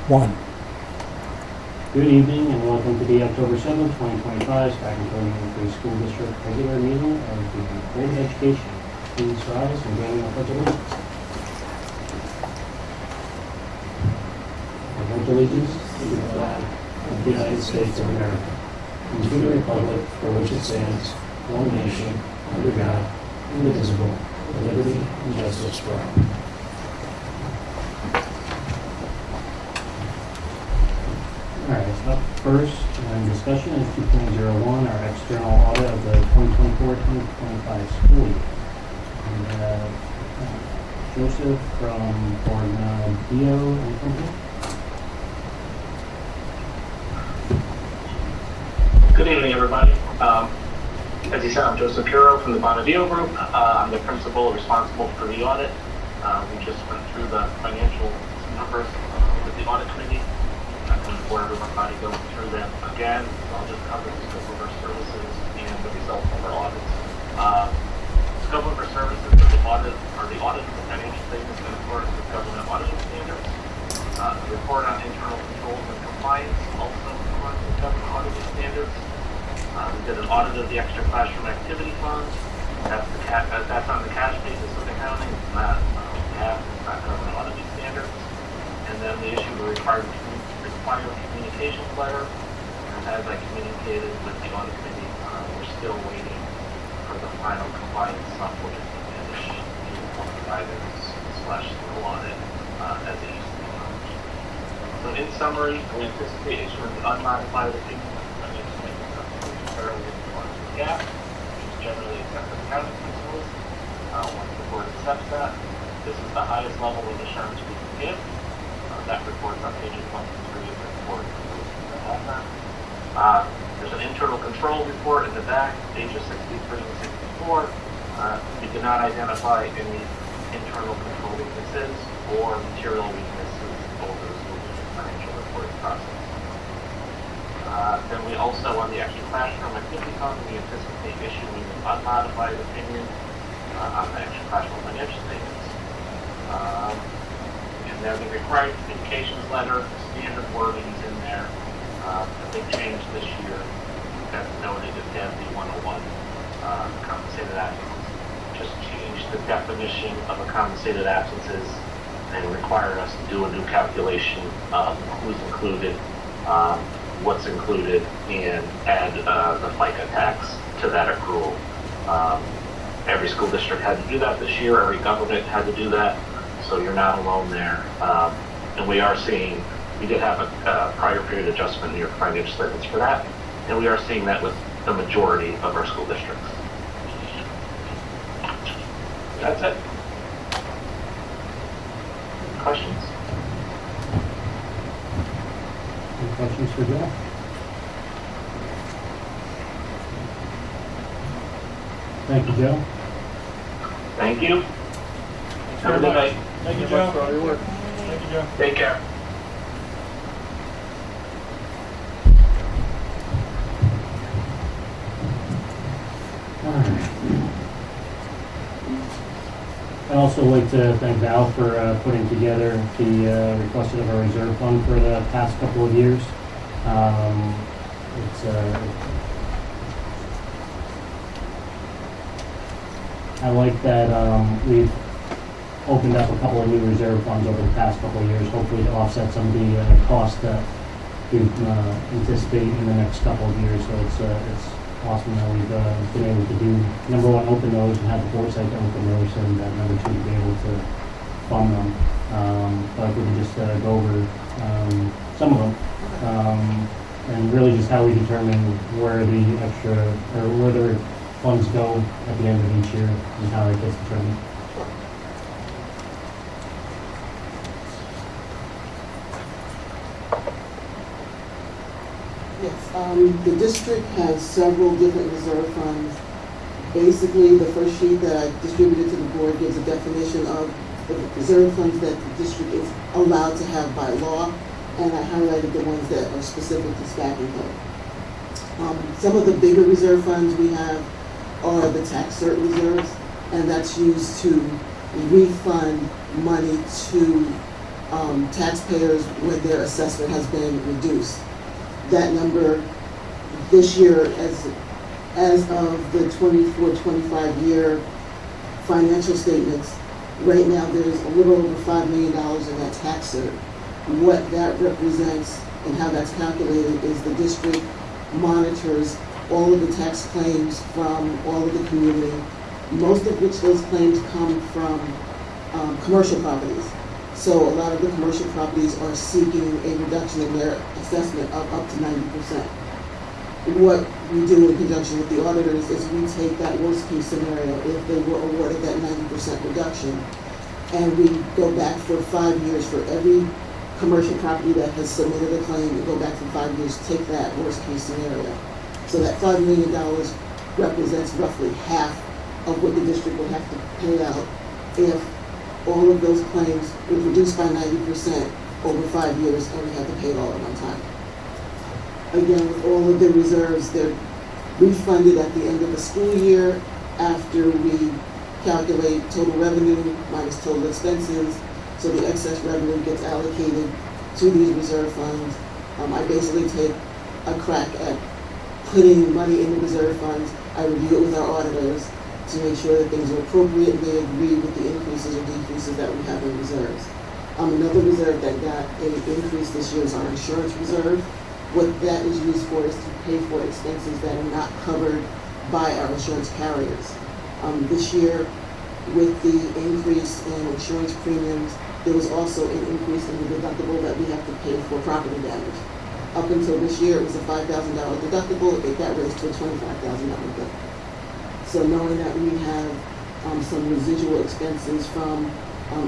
One. Good evening and welcome to the October 7th, 2025 Stratton County Free School District regular meeting of the Board of Education. Please rise and join me in the pledge of allegiance. I pledge allegiance to the flag of the United States of America and to the republic for which it stands, one nation, under God, indivisible, with liberty and justice for all. All right, so up first discussion is 2.01, our external audit of the 2024-2025 school year. And Joseph from Bornadillo and Company. Good evening, everybody. As you said, I'm Joseph Puro from the Bonadillo Group. I'm the principal responsible for the audit. We just went through the financial numbers with the audit committee. I'm going to bore everybody going through them again. I'll just cover the scope of our services and the results of our audits. Scope of our services are the audit of the financial statements in accordance with government auditing standards. The report on internal controls and compliance also in accordance with government auditing standards. We did an audit of the extra classroom activity funds. That's on the cash basis of accounting. It's not government auditing standards. And then we issued a required communications letter. And as I communicated with the audit committee, we're still waiting for the final compliance software to finish the guidance/school audit as it used to be launched. So in summary, we anticipate issuing an unmodified opinion fairly in accordance with GAAP, which is generally accepted accounting principles. Once the board accepts that, this is the highest level of assurance we can give. That report's on pages 1 to 3 of the report for those that have that. There's an internal control report in the back, pages 63 and 64. We did not identify any internal control weaknesses or material weaknesses over the school district financial reporting process. Then we also, on the extra classroom activity fund, we anticipate issuing an unmodified opinion on the extra classroom financial statements. And then the required communications letter, standard wordings in there. The big change this year, as noted in DAB 101, compensated absences. Just changed the definition of a compensated absences and required us to do a new calculation of who's included, what's included, and add the FICA tax to that accrual. Every school district had to do that this year. Every government had to do that. So you're not alone there. And we are seeing, we did have a prior period adjustment in your financial statements for that. And we are seeing that with the majority of our school districts. That's it. Questions? Any questions for Joe? Thank you, Joe. Thank you. Have a good night. Thank you, Joe. For all your work. Thank you, Joe. Take care. All right. I'd also like to thank Val for putting together the requested of our reserve fund for the past couple of years. I like that we've opened up a couple of new reserve funds over the past couple of years, hopefully to offset some of the costs that we anticipate in the next couple of years. So it's awesome that we've been able to do, number one, open those and have the foresight to open those, and number two, to be able to fund them. But we can just go over some of them and really just how we determine where the extra, or where the funds go at the end of each year and how that gets determined. Yes, the district has several different reserve funds. Basically, the first sheet that I distributed to the board gives a definition of the reserve funds that the district is allowed to have by law, and I highlighted the ones that are specific to Stratton Code. Some of the bigger reserve funds we have are the tax cert reserves, and that's used to refund money to taxpayers when their assessment has been reduced. That number this year, as of the 24-25 year financial statements, right now there's a little over $5 million in that tax surge. What that represents and how that's calculated is the district monitors all of the tax claims from all of the community, most of which those claims come from commercial properties. So a lot of the commercial properties are seeking a reduction in their assessment of up to 90%. What we do in conjunction with the auditors is we take that worst case scenario, if they were awarded that 90% reduction, and we go back for 5 years for every commercial property that has submitted a claim, and go back for 5 years, take that worst case scenario. So that $5 million represents roughly half of what the district would have to pay out if all of those claims were reduced by 90% over 5 years and we had to pay it all at one time. Again, with all of the reserves, they're refunded at the end of the school year after we calculate total revenue minus total expenses. So the excess revenue gets allocated to these reserve funds. I basically take a crack at putting money in the reserve funds. I review it with our auditors to make sure that things are appropriate and they agree with the increases or decreases that we have in reserves. Another reserve that got an increase this year is our insurance reserve. What that is used for is to pay for expenses that are not covered by our insurance carriers. This year, with the increase in insurance premiums, there was also an increase in the deductible that we have to pay for property damage. Up until this year, it was a $5,000 deductible. It got raised to a $25,000 deductible. So knowing that we have some residual expenses from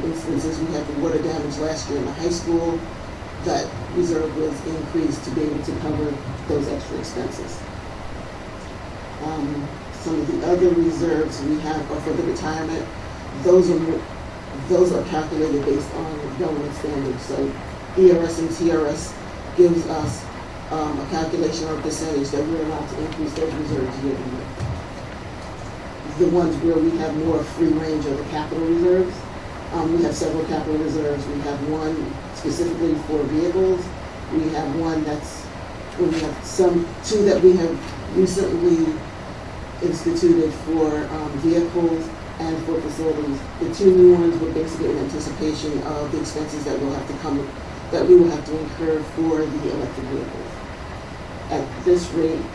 instances we had for water damage last year in the high school, that reserve was increased to be able to cover those extra expenses. Some of the other reserves we have are for the retirement. Those are calculated based on government standards. So ERS and TRS gives us a calculation or a percentage that we're allowed to increase those reserves year to year. The ones where we have more free range are the capital reserves. We have several capital reserves. We have one specifically for vehicles. We have one we have two that we have recently instituted for vehicles and for facilities. The two new ones were basically in anticipation of the expenses that we will have to incur for the electric vehicles. At this rate,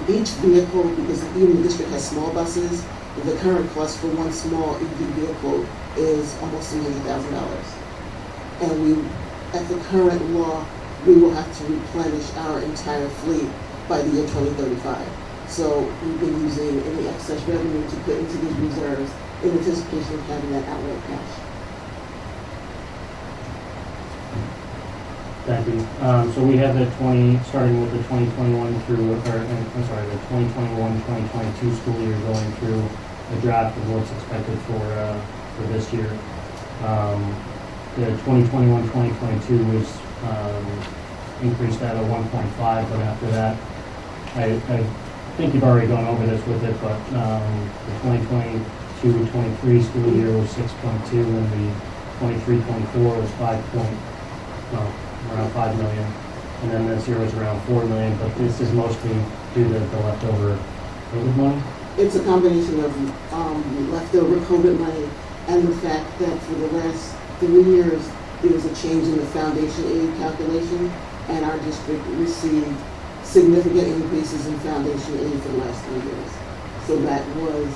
each vehicle, because even the district has small buses, the current cost for one small EV vehicle is almost $100,000. And at the current law, we will have to replenish our entire fleet by the year 2035. So we've been using any excess revenue to put into these reserves in anticipation of having that outright cash. Thank you. So we have starting with the 2021 through, the 2021-2022 school year going through a draft of what's expected for this year. The 2021-2022 was increased at a 1.5, but after that, I think you've already gone over this with it, but the 2022-23 school year was 6.2, and the 23-24 was around 5 million, and then this year was around 4 million, but this is mostly due to the leftover COVID money? It's a combination of leftover COVID money and the fact that for the last 3 years, there was a change in the foundation aid calculation, and our district received significant increases in foundation aid for the last 3 years. So that was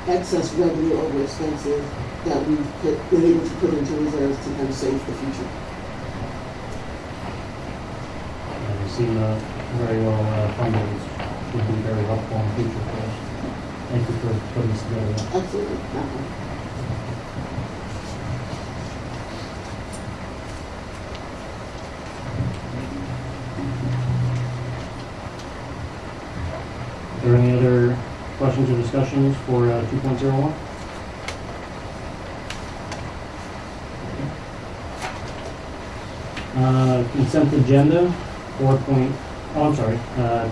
excess revenue over expenses that we've been able to put into reserves to kind of save the future. They seem very well funded, which would be very helpful in the future for us. Thank you for putting this together. Absolutely. Are there any other questions or discussions for 2.01? Consent agenda,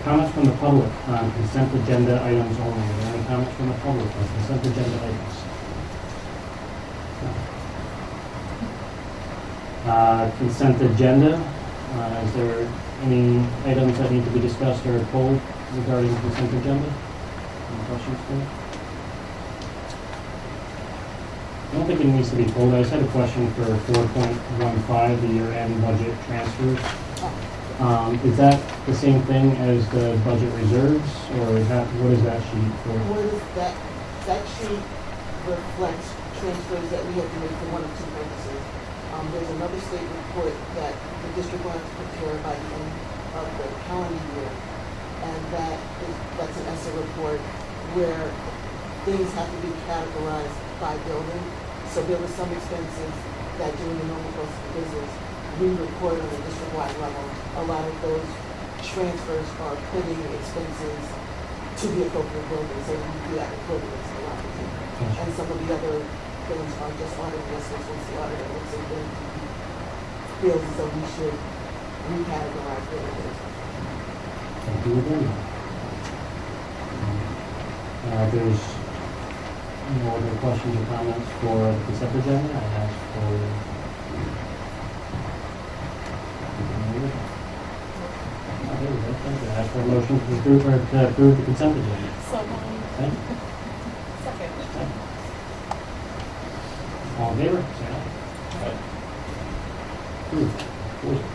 comments from the public on consent agenda items only. Are there any comments from the public on consent agenda items? No. Consent agenda. Is there any items that need to be discussed or pulled regarding consent agenda? Any questions for me? I don't think it needs to be pulled. I just had a question for 4.15, the year-end budget transfers. Is that the same thing as the budget reserves, or is that, what is that sheet for? What is that, that sheet reflects transfers that we have to make for one of two purposes. There's another state report that the district wants to prepare by the end of the calendar year. And that's an ESSA report where things have to be categorized by building. So there were some expenses that during the normal course of business, we report on a district-wide level. A lot of those transfers are putting expenses to the appropriate building, so we do that equivalence a lot of times. And some of the other things are just audit investments. Once the auditor looks at them, feels as though we should recategorize buildings. Thank you again. There's no other questions or comments for the consent agenda. I ask for. There we go. Thank you. I ask for a motion to approve the consent agenda. So moved. Thank you. Second. All in favor? Say aye. Aye. Approved.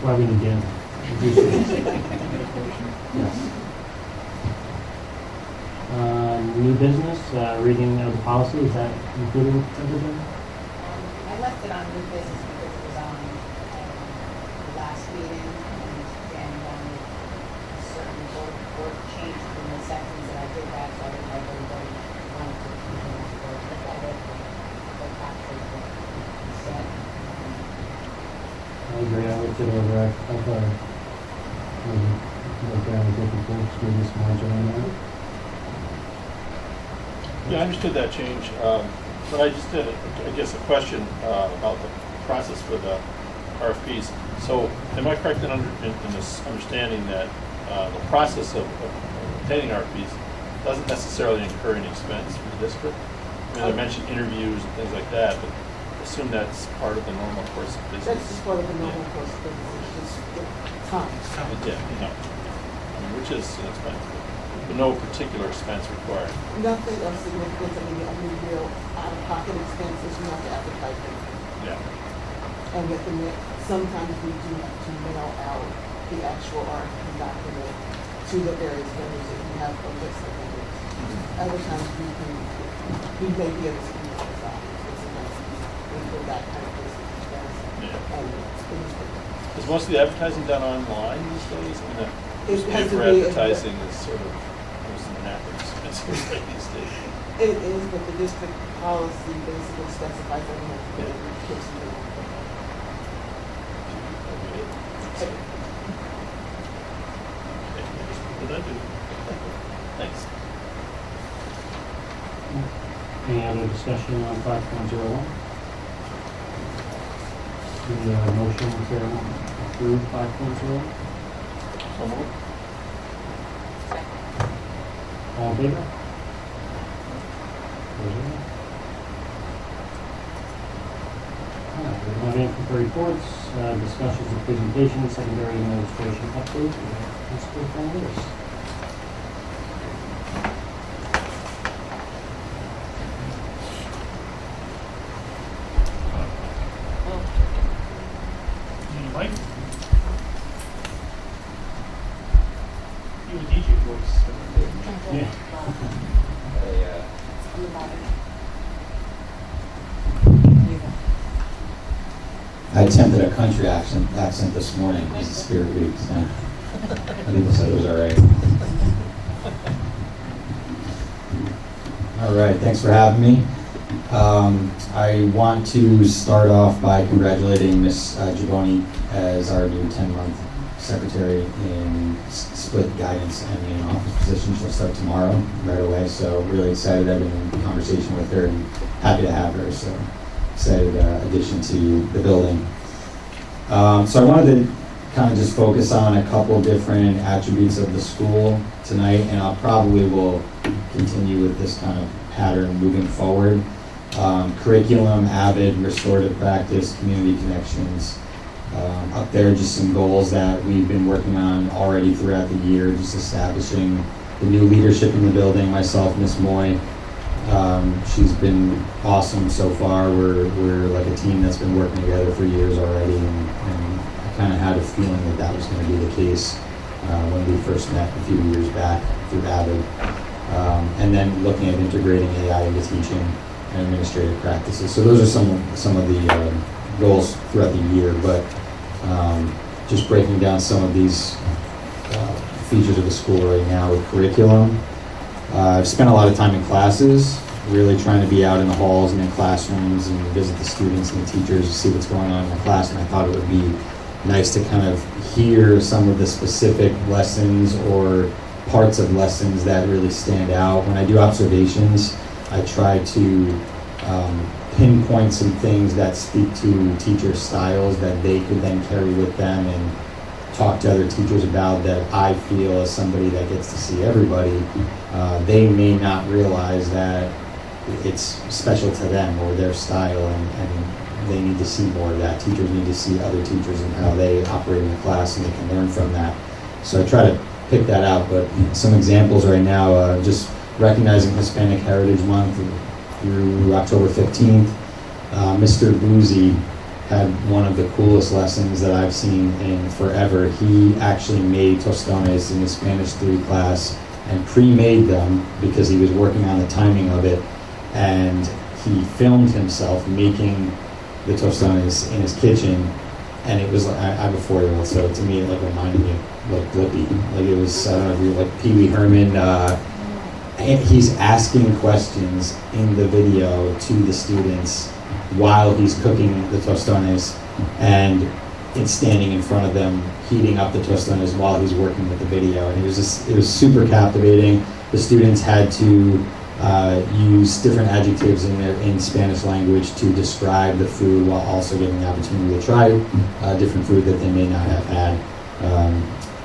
Why we need to Yes. New business, reading of the policy, is that included in consent agenda? I left it on new business because it was on the last meeting, and a certain word changed in the sentence, and I did that, so I didn't know if everybody wanted to look at it, or actually what he said. I agree, I looked it over, I thought, look down and take the books, maybe some words around that. Yeah, I understood that change, but I just had, I guess, a question about the process for the RFPs. So, am I correct in this understanding that the process of obtaining RFPs doesn't necessarily incur any expense for the district? I mean, I mentioned interviews and things like that, but I assume that's part of the normal course of business. That's just part of the normal course of business, it's just time. Yeah, I mean, which is an expense, but no particular expense required. Nothing of significance, I mean, the only real out-of-pocket expense is we have to advertise it. Yeah. And we have to sometimes we do have to mail out the actual RFP document to the various vendors if we have a list of vendors. Other times we may be able to do that as well. Sometimes we do that kind of business expense. Yeah. And it is Is most of the advertising done online these days? I mean, It has to newspaper be- advertising is sort of almost an anachronism these days. It is, but the district policy basically specifies that we have to Yeah. kids to do it. What I do. Thanks. Any other discussion on 5.01? The motion to approve 5.01? So moved. All in favor? Moving for reports, discussions and presentations, secondary administration update, Mr. Fernandez. Mike? You have a DJ voice. Yeah. I attempted a country accent this morning as a spirit week, so people said it was all right. All right, thanks for having me. I want to start off by congratulating Ms. Giovanni as our new 10-month secretary in split guidance and main office position. She'll start tomorrow right away, so really excited. I've been in conversation with her and happy to have her, so excited addition to the building. So I wanted to kind of just focus on a couple different attributes of the school tonight, and I'll probably will continue with this kind of pattern moving forward. Curriculum, Avid, restorative practice, community connections. Up there, just some goals that we've been working on already throughout the year, just establishing the new leadership in the building, myself, Miss Moy. She's been awesome so far. We're like a team that's been working together for years already, and I kind of had a feeling that that was going to be the case when we first met a few years back through Avid. And then looking at integrating AI into teaching and administrative practices. So those are some of the goals throughout the year, but just breaking down some of these features of the school right now with curriculum. I've spent a lot of time in classes, really trying to be out in the halls and in classrooms and visit the students and the teachers to see what's going on in the class, and I thought it would be nice to kind of hear some of the specific lessons or parts of lessons that really stand out. When I do observations, I try to pinpoint some things that speak to teacher styles that they could then carry with them and talk to other teachers about, that I feel as somebody that gets to see everybody, they may not realize that it's special to them or their style, and they need to see more of that. Teachers need to see other teachers and how they operate in the class, and they can learn from that. So I try to pick that out, but some examples right now, just recognizing Hispanic Heritage Month through October 15th. Mr. Boozy had one of the coolest lessons that I've seen in forever. He actually made tostones in his Spanish 3 class and pre-made them because he was working on the timing of it, and he filmed himself making the tostones in his kitchen, and it was like, I have a 4-year-old, so to me it like reminded me of like Blippi. Like it was, I don't know if you like Pee Wee Herman. He's asking questions in the video to the students while he's cooking the tostones, and it's standing in front of them, heating up the tostones while he's working with the video. And it was super captivating. The students had to use different adjectives in Spanish language to describe the food, while also getting the opportunity to try different food that they may not have had.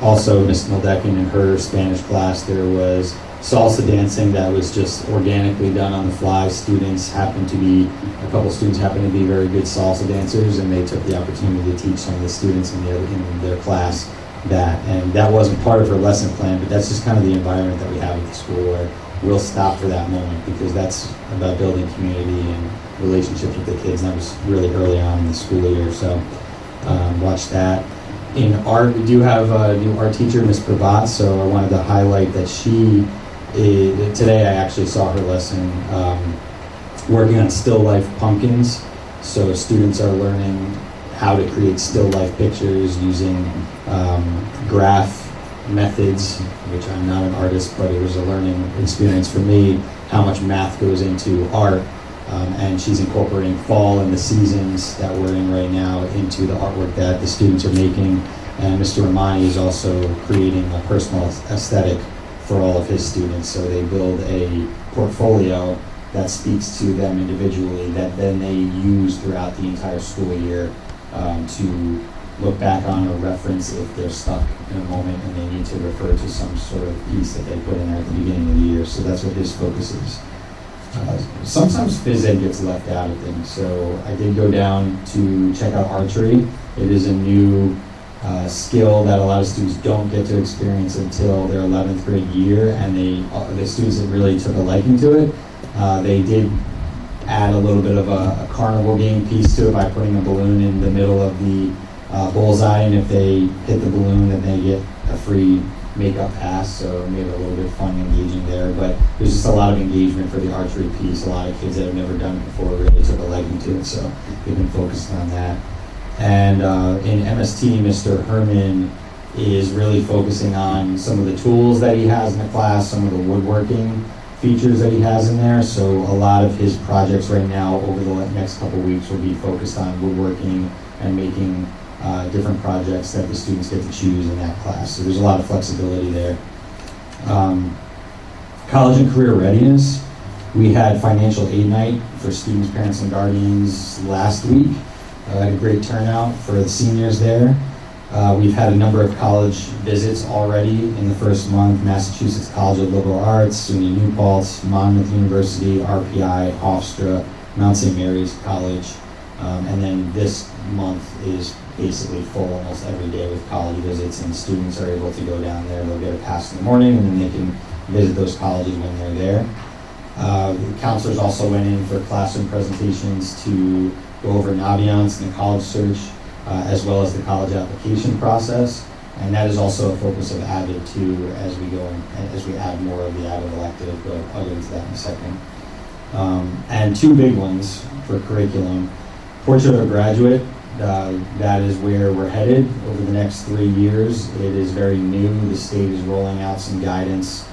Also, Miss Mildekin, in her Spanish class, there was salsa dancing that was just organically done on the fly. A couple students happened to be very good salsa dancers, and they took the opportunity to teach some of the students in their class that. And that wasn't part of her lesson plan, but that's just kind of the environment that we have at the school, where we'll stop for that moment, because that's about building community and relationships with the kids. And that was really early on in the school year, so watch that. In art, we do have a new art teacher, Ms. Pravat, so I wanted to highlight that today I actually saw her lesson working on still life pumpkins. So students are learning how to create still life pictures using graph methods, which I'm not an artist, but it was a learning experience for me, how much math goes into art. And she's incorporating fall and the seasons that we're in right now into the artwork that the students are making. And Mr. Romani is also creating a personal aesthetic for all of his students. So they build a portfolio that speaks to them individually, that then they use throughout the entire school year to look back on or reference if they're stuck in a moment and they need to refer to some sort of piece that they put in there at the beginning of the year. So that's what his focus is. Sometimes phys ed gets left out of things, so I did go down to check out archery. It is a new skill that a lot of students don't get to experience until their 11th grade year, and the students that really took a liking to it, they did add a little bit of a carnival game piece to it by putting a balloon in the middle of the bullseye, and if they hit the balloon, then they get a free makeup pass, so it made it a little bit fun and engaging there. But there's just a lot of engagement for the archery piece. A lot of kids that have never done it before really took a liking to it, so they've been focused on that. And in MST, Mr. Herman is really focusing on some of the tools that he has in the class, some of the woodworking features that he has in there. So a lot of his projects right now over the next couple of weeks will be focused on woodworking and making different projects that the students get to choose in that class. So there's a lot of flexibility there. College and career readiness. We had financial aid night for students, parents, and guardians last week. Had a great turnout for the seniors there. We've had a number of college visits already in the first month. Massachusetts College of Liberal Arts, SUNY New Paltz, Monmouth University, RPI, Hofstra, Mount St. Mary's College. And then this month is basically full almost every day with college visits, and students are able to go down there. They'll get a pass in the morning, and then they can visit those colleges when they're there. The counselors also went in for classroom presentations to go over Naviance and the college search, as well as the college application process. And that is also a focus of AVID too, as we go and as we add more of the AVID elective, but I'll get into that in a second. And two big ones for curriculum. Portrait of a Graduate, that is where we're headed over the next 3 years. It is very new. The state is rolling out some guidance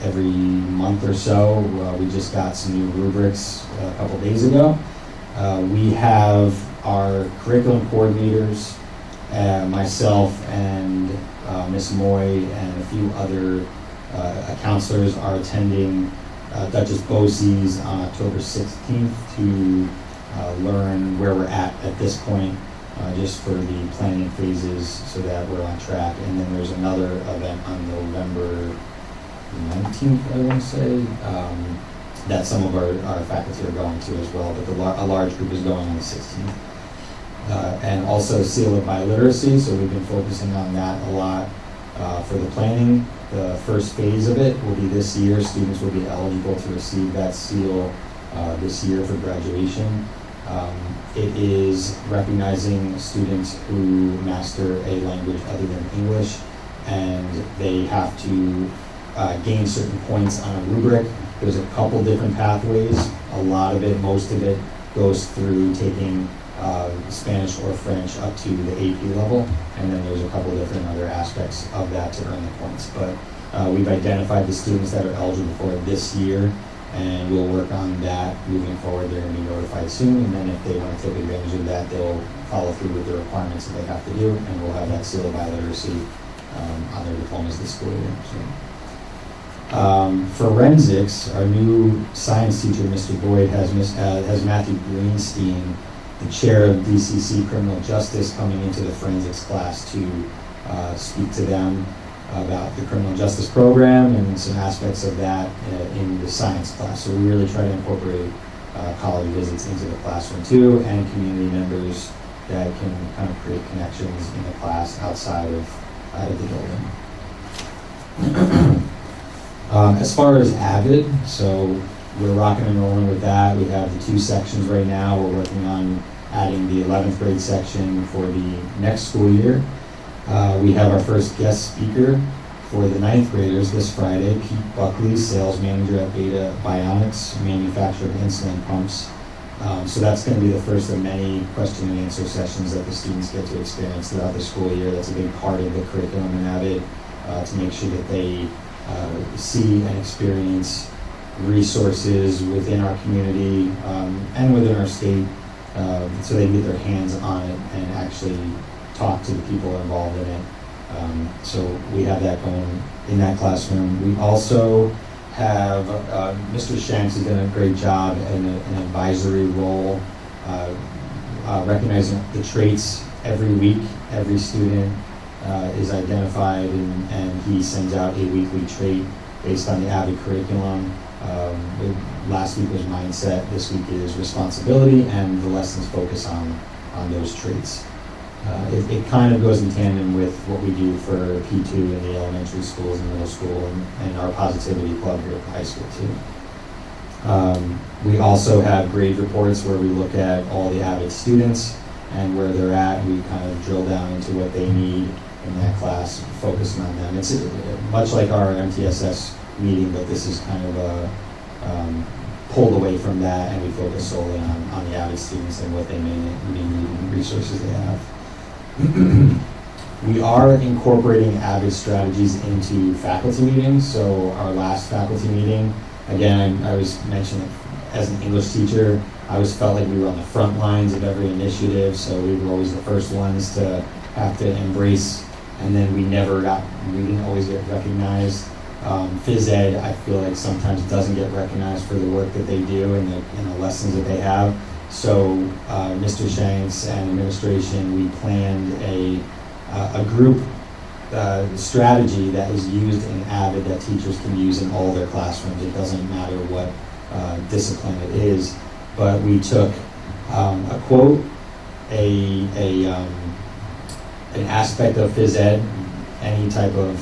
every month or so. We just got some new rubrics a couple days ago. We have our curriculum coordinators, myself and Ms. Moy and a few other counselors are attending Duchess Bosse's on October 16th to learn where we're at this point, just for the planning phases so that we're on track. And then there's another event on November 19th, I want to say, that some of our faculty are going to as well, but a large group is going on the 16th. And also Seal of Biliteracy, so we've been focusing on that a lot for the planning. The first phase of it will be this year. Students will be eligible to receive that seal this year for graduation. It is recognizing students who master a language other than English, and they have to gain certain points on a rubric. There's a couple different pathways. A lot of it, most of it, goes through taking Spanish or French up to the AP level, and then there's a couple different other aspects of that to earn the points. But we've identified the students that are eligible for it this year, and we'll work on that moving forward. They're going to be notified soon, and then if they want to take advantage of that, they'll follow through with the requirements that they have to do, and we'll have that seal of biliteracy on their diplomas this school year. So. Forensics, our new science teacher, Mr. Boyd, has Matthew Greenstein, the chair of DCC Criminal Justice, coming into the forensics class to speak to them about the criminal justice program and some aspects of that in the science class. So we really try to incorporate college visits into the classroom too, and community members that can kind of create connections in the class outside of the building. As far as AVID, so we're rocking and rolling with that. We have the 2 sections right now. We're working on adding the 11th grade section for the next school year. We have our first guest speaker for the 9th graders this Friday, Pete Buckley, sales manager at Beta Bionics, manufacturer of insulin pumps. So that's going to be the first of many question and answer sessions that the students get to experience throughout the school year. That's a big part of the curriculum in AVID, to make sure that they see and experience resources within our community and within our state, so they can get their hands on it and actually talk to the people involved in it. So we have that going in that classroom. We also have Mr. Shanks has done a great job in an advisory role, recognizing the traits every week. Every student is identified, and he sends out a weekly trait based on the AVID curriculum. Last week was mindset, this week is responsibility, and the lessons focus on those traits. It kind of goes in tandem with what we do for P2 in the elementary schools and middle school, and our positivity club here at the high school too. We also have grade reports where we look at all the AVID students and where they're at. We kind of drill down into what they need in that class, focusing on them. It's much like our MTSS meeting, but this is kind of pulled away from that, and we focus solely on the AVID students and what they may need and resources they have. We are incorporating AVID strategies into faculty meetings. So our last faculty meeting, again, I was mentioning as an English teacher, I always felt like we were on the front lines of every initiative, so we were always the first ones to have to embrace, and then we didn't always get recognized. Phys Ed, I feel like sometimes doesn't get recognized for the work that they do and the lessons that they have. So Mr. Shanks and administration, we planned a group strategy that is used in AVID that teachers can use in all their classrooms. It doesn't matter what discipline it is. But we took a quote, an aspect of phys ed, any type of,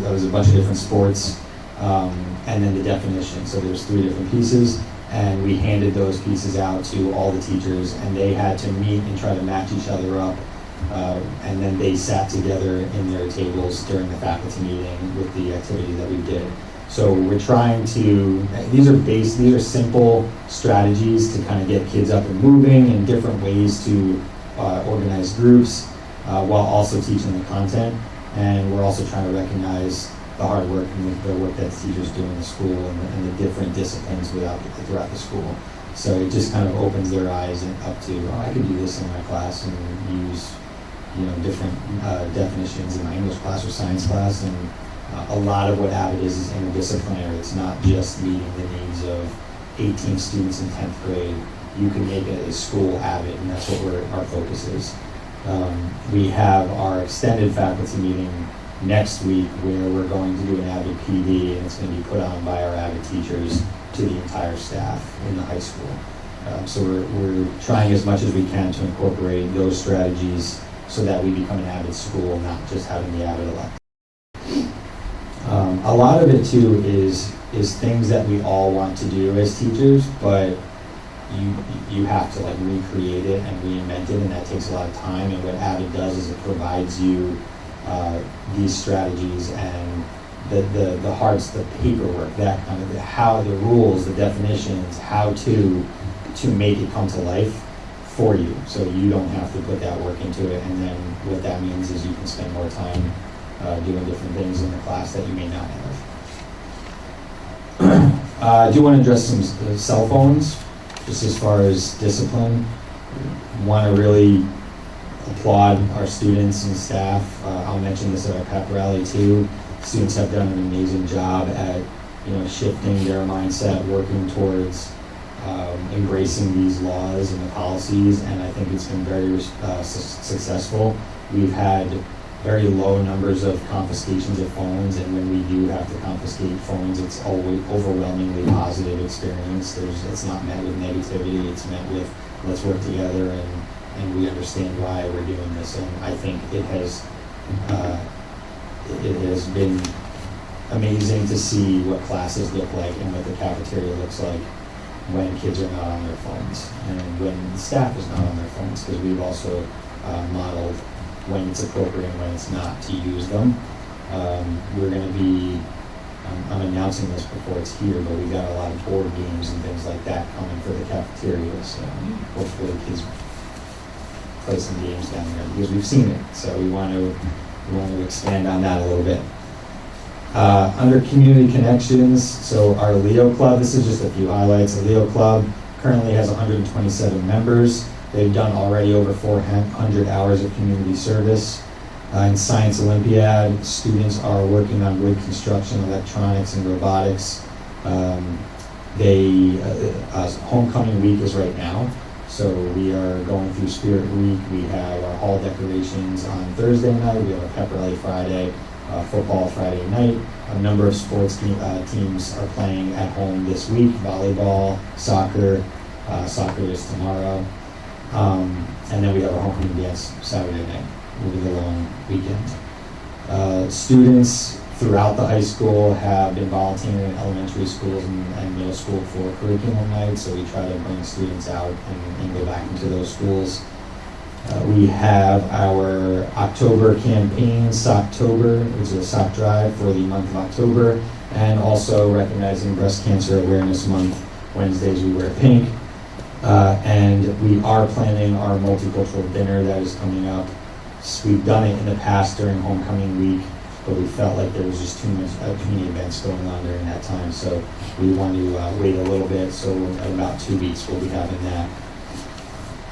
there was a bunch of different sports, and then the definition. So there's 3 different pieces, and we handed those pieces out to all the teachers, and they had to meet and try to match each other up. And then they sat together in their tables during the faculty meeting with the activity that we did. So we're trying to, these are simple strategies to kind of get kids up and moving, and different ways to organize groups while also teaching the content. And we're also trying to recognize the hard work and the work that teachers do in the school, and the different disciplines throughout the school. So it just kind of opens their eyes and up to, oh, I could do this in my class and use, different definitions in my English class or science class. And a lot of what Avid is interdisciplinary. It's not just meeting the needs of 18 students in 10th grade. You can make a school Avid, and that's what our focus is. We have our extended faculty meeting next week, where we're going to do an Avid PD, and it's going to be put on by our Avid teachers to the entire staff in the high school. So we're trying as much as we can to incorporate those strategies so that we become an Avid school, not just having the Avid elect. A lot of it too is things that we all want to do as teachers, but you have to like recreate it and reinvent it, and that takes a lot of time. And what Avid does is it provides you these strategies and the hard stuff, the paperwork, that kind of the rules, the definitions, how to make it come to life for you, so you don't have to put that work into it. And then what that means is you can spend more time doing different things in the class that you may not have. I do want to address some cell phones, just as far as discipline. Want to really applaud our students and staff. I'll mention this at our pep rally too. Students have done an amazing job at shifting their mindset, working towards embracing these laws and the policies, and I think it's been very successful. We've had very low numbers of confiscations of phones, and when we do have to confiscate phones, it's always overwhelmingly positive experience. It's not met with negativity, it's met with let's work together and we understand why we're doing this. And I think it has been amazing to see what classes look like and what the cafeteria looks like when kids are not on their phones, and when the staff is not on their phones, because we've also modeled when it's appropriate and when it's not to use them. We're going to be, I'm announcing this before it's here, but we got a lot of board games and things like that coming for the cafeteria, so hopefully kids play some games down there, because we've seen it, so we want to expand on that a little bit. Under community connections, so our Leo Club, this is just a few highlights. The Leo Club currently has 127 members. They've done already over 400 hours of community service. In Science Olympiad, students are working on wood construction, electronics, and robotics. Homecoming week is right now, so we are going through Spirit Week. We have our hall decorations on Thursday night. We have a pep rally Friday, football Friday night. A number of sports teams are playing at home this week: volleyball, soccer. Soccer is tomorrow. And then we have our homecoming dance Saturday night over the long weekend. Students throughout the high school have been volunteering in elementary schools and middle school for curriculum night, so we try to bring students out and go back into those schools. We have our October campaign, Socktober, which is a sock drive for the month of October, and also recognizing Breast Cancer Awareness Month. Wednesdays we wear pink. And we are planning our multicultural dinner that is coming up. We've done it in the past during homecoming week, but we felt like there was just too much community events going on during that time, so we want to wait a little bit. So in about 2 weeks we'll be having that.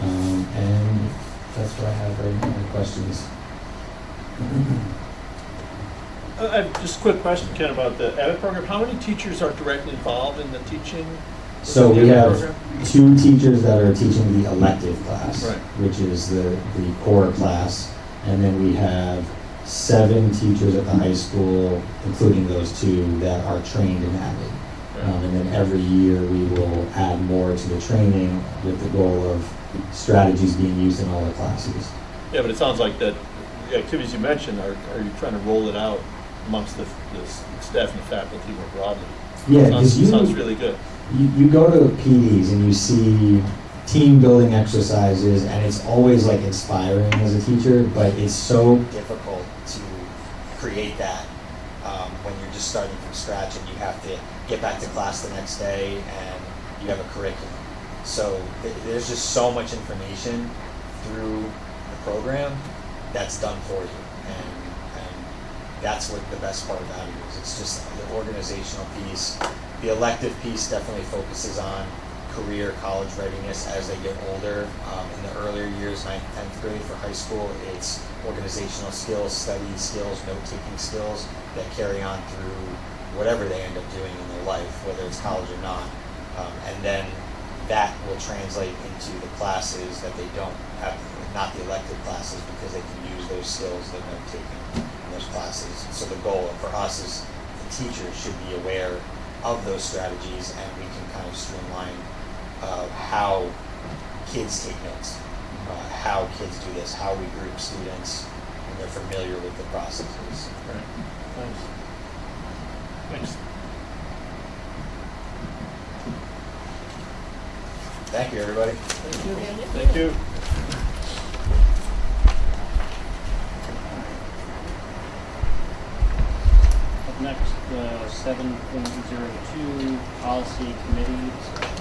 And that's what I have right now. Any questions? Just a quick question, Ken, about the Avid program. How many teachers are directly involved in the teaching? So we have 2 teachers that are teaching the elective class, right, which is the core class, and then we have 7 teachers at the high school, including those 2 that are trained in Avid. And then every year we will add more to the training with the goal of strategies being used in all the classes. Yeah, but it sounds like that the activities you mentioned, are you trying to roll it out amongst the staff and faculty more broadly? Yeah, Sounds really good. You go to PDs and you see team building exercises, and it's always like inspiring as a teacher, but it's so difficult to create that when you're just starting from scratch and you have to get back to class the next day and you have a curriculum. So there's just so much information through the program that's done for you, and that's what the best part about it is. It's just the organizational piece. The elective piece definitely focuses on career college readiness as they get older. In the earlier years, 9th, 10th grade for high school, it's organizational skills, study skills, note-taking skills that carry on through whatever they end up doing in their life, whether it's college or not. And then that will translate into the classes that they don't have, not the elective classes, because they can use those skills, the note-taking in those classes. So the goal for us is the teachers should be aware of those strategies, and we can kind of streamline how kids take notes, how kids do this, how we group students when they're familiar with the processes. Right. Thanks. Thanks. Thank you, everybody. Thank you. Up next, 7.02 policy committee discussion.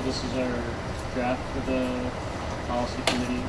This is our draft for the policy committee.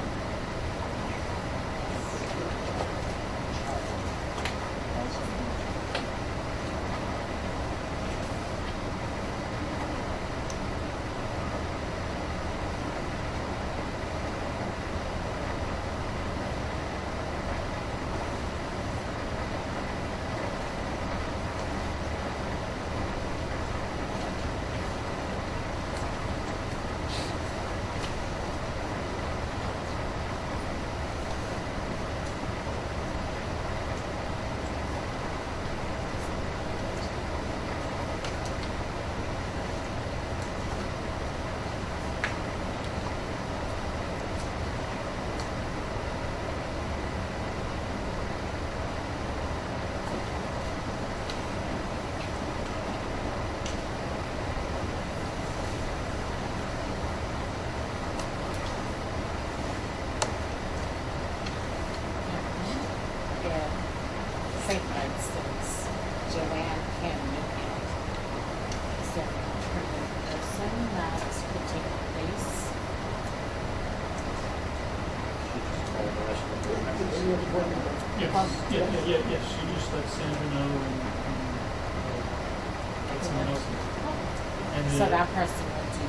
Say for instance, Joanne Kim Newfield. Is there an alternative person that could take her place? Yes, she just let Sandra know and let someone else know. And So that person would do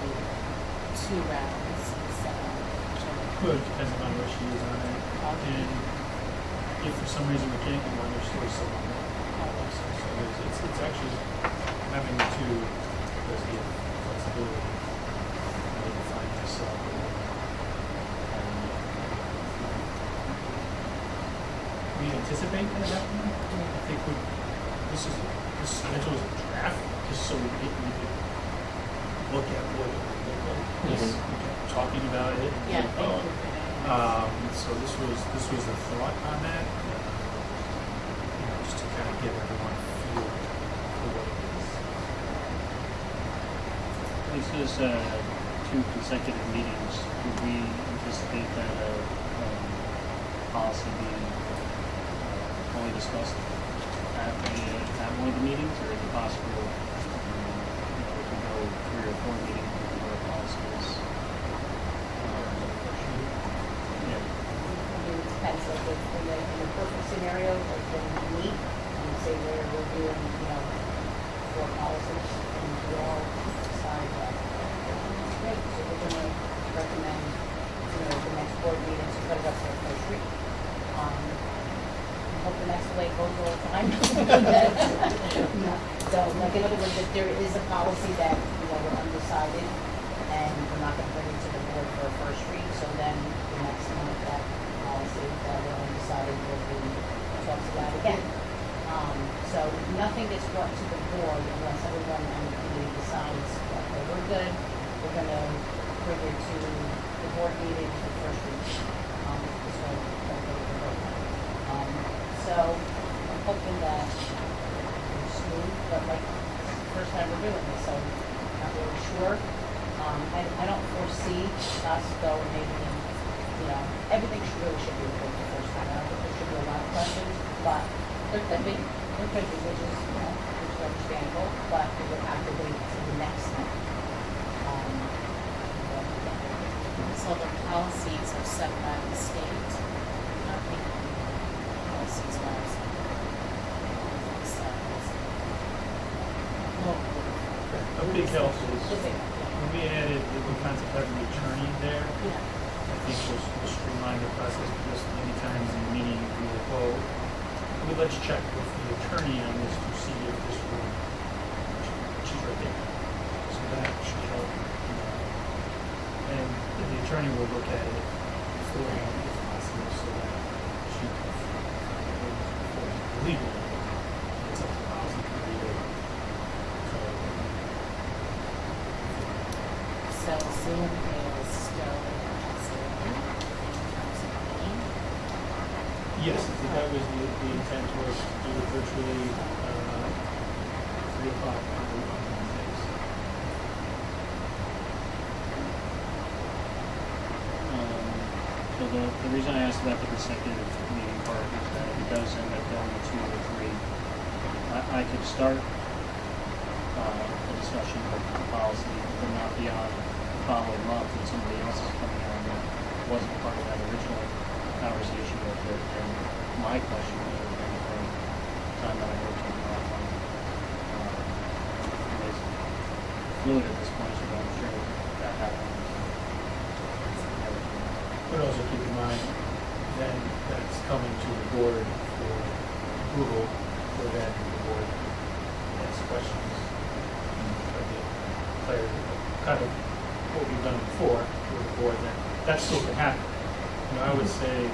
2 rounds instead of Joanne. could, depending on where she is on it. And if for some reason we can't get one, there's still someone there. So it's actually having the 2 does give flexibility. I didn't find myself. Meetings anticipate that happening. I think this schedule is a draft, just so we could look at what it would look like. Yes. Talking about it. Yeah. So this was the thought on that, just to kind of give everyone a feel for what it is. This is 2 consecutive meetings. Do we anticipate that policy being only discussed at one of the meetings, or is it possible we can go 3 or 4 meetings where a policy is? Yeah. I mean, it depends, like, in the perfect scenario, like, when we meet, and say we're reviewing, 4 policies, and we all decide that, great, so we're gonna recommend, the next board meeting to put it up for a first read. I hope the next way goes all the time. No. So, like, in other words, if there is a policy that, we're undecided, and we're not gonna bring it to the board for a first read, so then the next month that policy that we're undecided will be talked about again. So nothing gets brought to the board unless everyone on the committee decides that, okay, we're good, we're gonna bring it to the board meeting for first read. So I'm hoping that it's smooth, but like, it's the first time we're doing this, so I'm not really sure. I don't foresee us going maybe, everything should be approved the first time. I don't think there should be a lot of questions, but there could be, which is understandable, but we would have to wait till the next time. So the policies are set by the state, not the policies by the state. A big help is, when we added the concept of the attorney there, I think was streamlined the process, because many times in the meeting, we would go, let's check with the attorney on this to see if this would, she's right there. So that should help. And the attorney will look at it beforehand if possible, so that she can, legally, it's up to the policy committee. So Zoom is still Zoom in terms of meeting. Yes, I think that was the intent, was to do it virtually, 3 o'clock on Wednesdays. So the reason I asked about the consecutive meeting part is that if it does end up going to 2 or 3, I could start a discussion of the policy, but not beyond the following month, and somebody else is coming on that wasn't part of that original conversation with it. And my question would have been from the time that I worked on the law is fluid at this point, so I'm sure that happens. But also keep in mind, then that's coming to the board for approval, for then the board asks questions. Clarity, kind of what we've done before with the board, that still can happen. I would say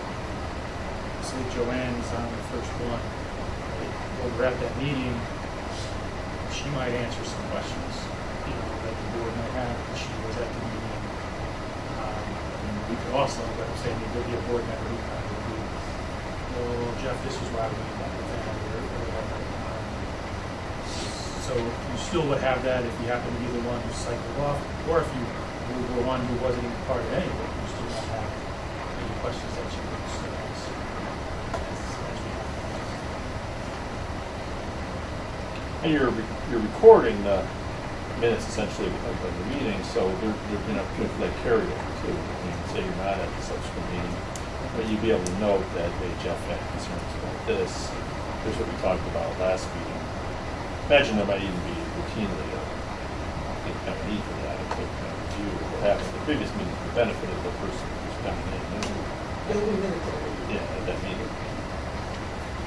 Joanne's on the first one, right? When we're at that meeting, she might answer some questions, that the board might have, if she was at the meeting. And we could also, but I'm saying, there'd be a board member who kind of would be, well, Jeff, this is why we met with that, or whatever. So you still would have that if you happen to be the one who cycled off, or if you were one who wasn't even part of any of it, you still don't have any questions that you could still answer. And you're recording the minutes essentially of the meeting, so they're like carryover too. You can say you're not at the subsequent meeting, but you'd be able to note that, hey, Jeff had concerns about this. Here's what we talked about last meeting. Imagine there might even be routinely a kind of need for that, a quick kind of review of what happened at the previous meeting for the benefit of the person who's coming in. It'll be minutes. Yeah, at that meeting.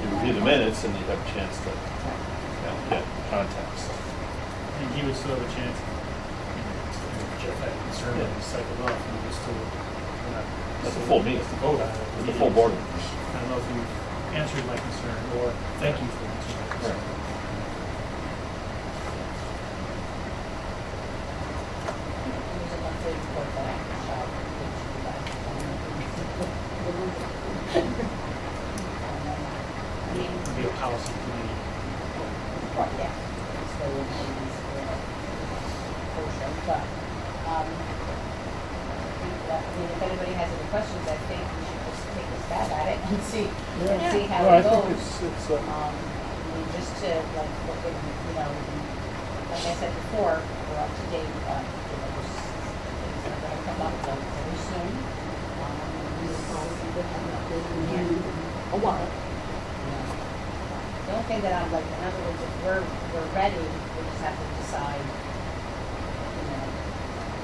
You review the minutes and you have a chance to kind of get context. And he would still have a chance, if Jeff had a concern and he cycled off, he would still, That's a full meeting. to vote on it. It's a full board meeting. I don't know if you answered my concern, or thank you for answering my concern. There's a monthly report that I can show, which you guys I mean, It'll be a policy committee. right, yeah, it's the ones for sure, but, if anybody has any questions, I think we should just take a stab at it and see, how No, I it think goes. it's, I mean, just to like look at, like I said before, we're up to date, there's things that are gonna come up like very soon. A while. The only thing that I'm like, in other words, if we're ready, we just have to decide,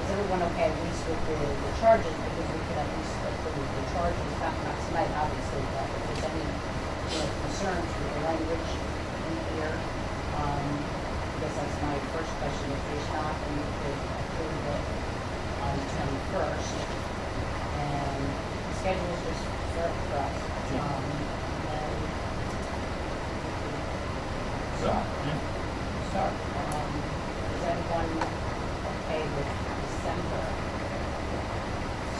is everyone okay at least with the charges, because we can at least approve the charges, not tonight, obviously, but if there's any, concerns with the language in here, I guess that's my first question. If there's not, then we could approve it on the 21st. And the schedule is just for us. And then start. Is anyone okay with December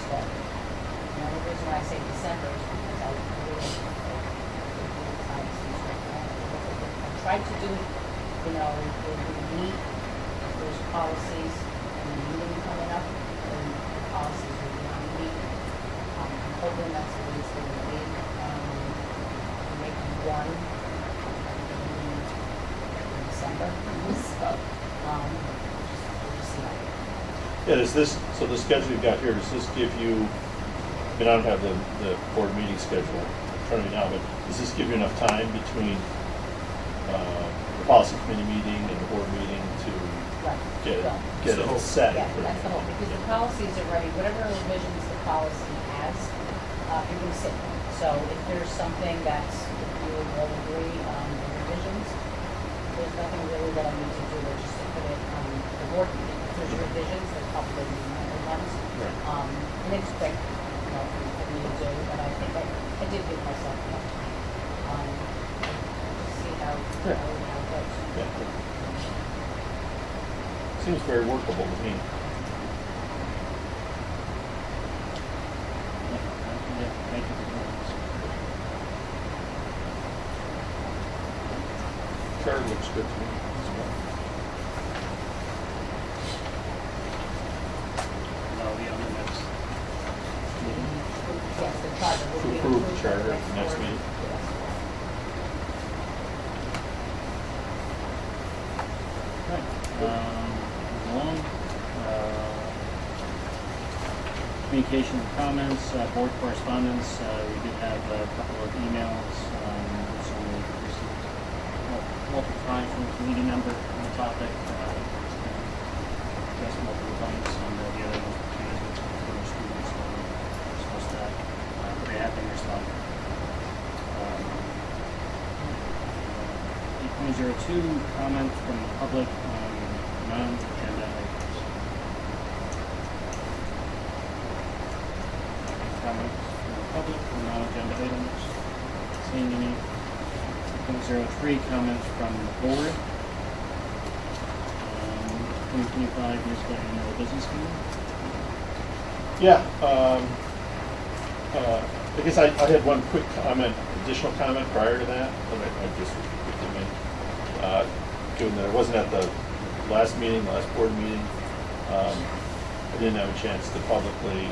start? And the only reason why I say December is because I really I tried to do, when we meet, if there's policies and a meeting coming up, then the policies will be on the meeting. I'm hoping that's what it's going to be. Maybe one in December. So, we'll just see how it goes. yeah, so the schedule you've got here, does this give you, I mean, I don't have the board meeting schedule in front of me now, but does this give you enough time between the policy committee meeting and the board meeting to Right. get That's the it hope. set? Yeah, that's the whole, because the policies are ready, whatever revisions the policy has, you're gonna sit. So if there's something that's, if you all agree on the revisions, there's nothing really that I need to do, or just to put it on the board meeting. If there's revisions, there's probably minor ones. Right. And it's quick, for me to do, but I think I did give myself enough time. To see how it goes. Yeah. Seems very workable to me. Yeah, thank you for doing this. Charter looks good to me as well. That'll be on the next meeting. Yes, the charter will To be approve the approved charter at at the next board meeting. Yes. Right, along, communication and comments, board correspondence, we did have a couple of emails, so we received multiple times from a community member on the topic, addressed multiple times on the other ones pertaining to the students, so we discussed that, they have been responded. 8.02, comments from the public on non-agenda items. Comments from the public on non-agenda items. Seeing any. 8.03, comments from the board. 2025 municipal annual business meeting. Yeah, I guess I had one quick comment, additional comment prior to that, I just quickly make. Given that I wasn't at the last board meeting, I didn't have a chance to publicly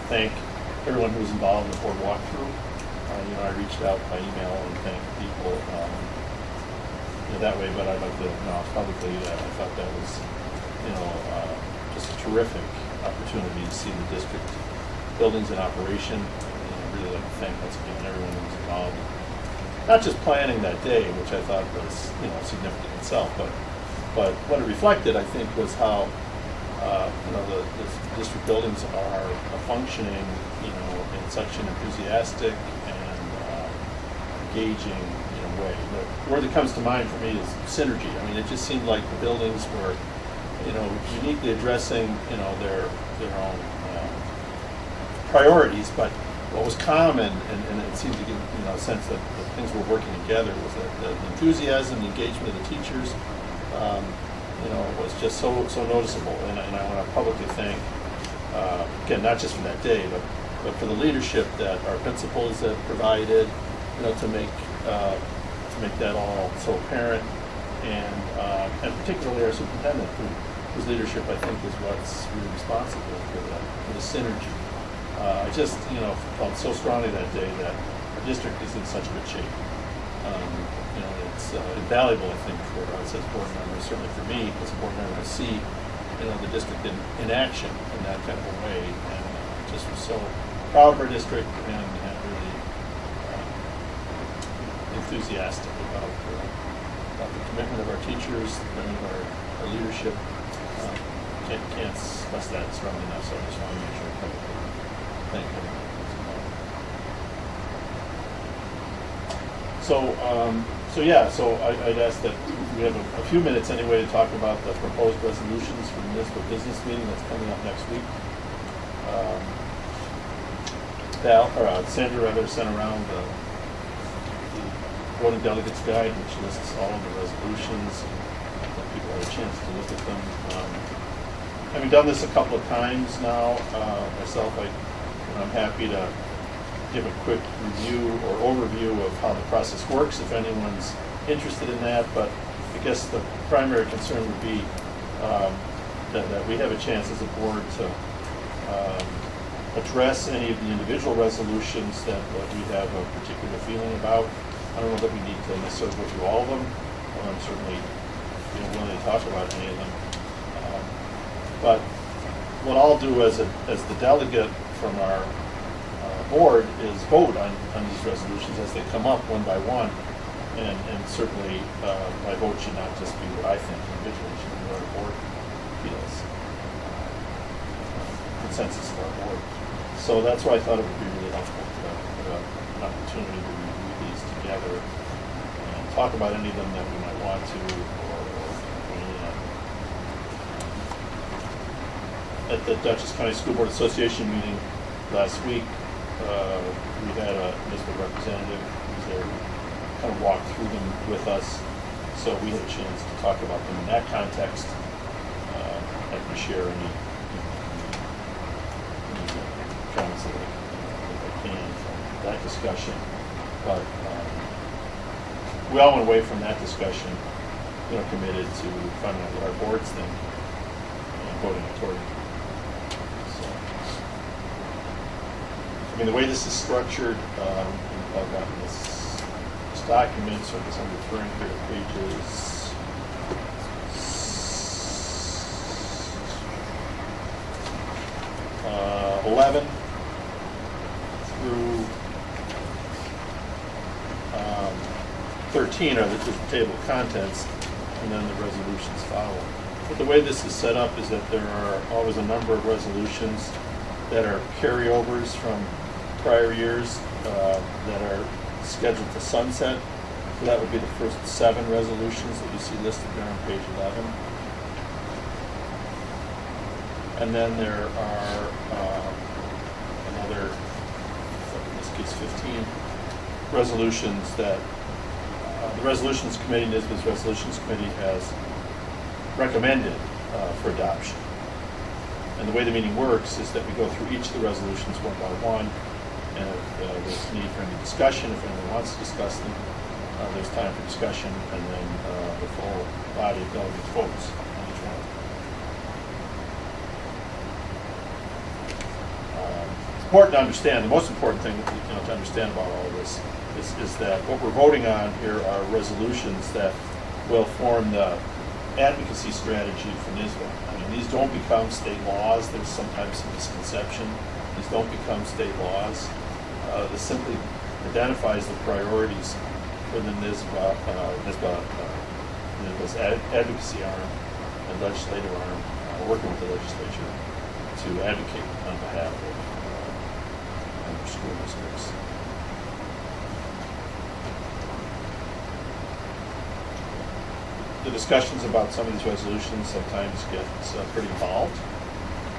thank everyone who was involved in the board walkthrough. I reached out by email and thanked people that way, but I'd like to acknowledge publicly that I thought that was just a terrific opportunity to see the district buildings in operation. I'd really like to thank once again everyone who was involved. Not just planning that day, which I thought was significant itself, but what it reflected, I think, was how the district buildings are functioning in such an enthusiastic and engaging way. The word that comes to mind for me is synergy. I mean, it just seemed like the buildings were uniquely addressing their own priorities, but what was common, and it seemed to give, a sense that things were working together, was that the enthusiasm, the engagement of the teachers, was just so noticeable. And I want to publicly thank, again, not just for that day, but for the leadership that our principals have provided, to make that all so apparent, and particularly our superintendent, whose leadership I think is what's really responsible for the synergy. I just, felt so strongly that day that our district is in such good shape. It's invaluable, I think, for us as board members, certainly for me as a board member, to see, the district in action in that kind of a way. And just was so proud of our district and really enthusiastic about the commitment of our teachers, the commitment of our leadership. Can't stress that strongly enough, so I just want to make sure I publicly thank them. So I'd ask that we have a few minutes anyway to talk about the proposed resolutions for the municipal business meeting that's coming up next week. Sandra sent around the voting delegates guide, which lists all of the resolutions. Let people have a chance to look at them. Having done this a couple of times now, myself, I'm happy to give a quick review or overview of how the process works, if anyone's interested in that. But I guess the primary concern would be that we have a chance as a board to address any of the individual resolutions that we have a particular feeling about. I don't know that we need to necessarily go through all of them. I'm certainly willing to talk about any of them. But what I'll do as the delegate from our board is vote on these resolutions as they come up one by one, and certainly my vote should not just be what I think individually, it should be what our board feels. Consensus of our board. So that's why I thought it would be really helpful to have an opportunity to review these together and talk about any of them that we might want to, or at the Dutchess County School Board Association meeting last week, we had a municipal representative who was there, kind of walked through them with us, so we had a chance to talk about them in that context. I can share any comments that I can from that discussion, but we all went away from that discussion, committed to finding out what our boards think and voting accordingly. The way this is structured, I've got this document, so I guess I'm referring here to pages 11 through 13 are the table of contents, and then the resolutions follow. But the way this is set up is that there are always a number of resolutions that are carryovers from prior years that are scheduled to sunset. So that would be the first 7 resolutions that you see listed there on page 11. And then there are another, in this case 15, resolutions that the Resolutions Committee, NYSBA's Resolutions Committee has recommended for adoption. And the way the meeting works is that we go through each of the resolutions one by one, and if there's need for any discussion, if anyone wants to discuss them, there's time for discussion, and then the full body of delegates votes on each one. It's important to understand, the most important thing to understand about all of this is that what we're voting on here are resolutions that will form the advocacy strategy for NYSBA. These don't become state laws. There's sometimes some misconception. These don't become state laws. This simply identifies the priorities for the NYSBA's advocacy arm and legislative arm, working with the legislature to advocate on behalf of member school districts. The discussions about some of these resolutions sometimes get pretty involved.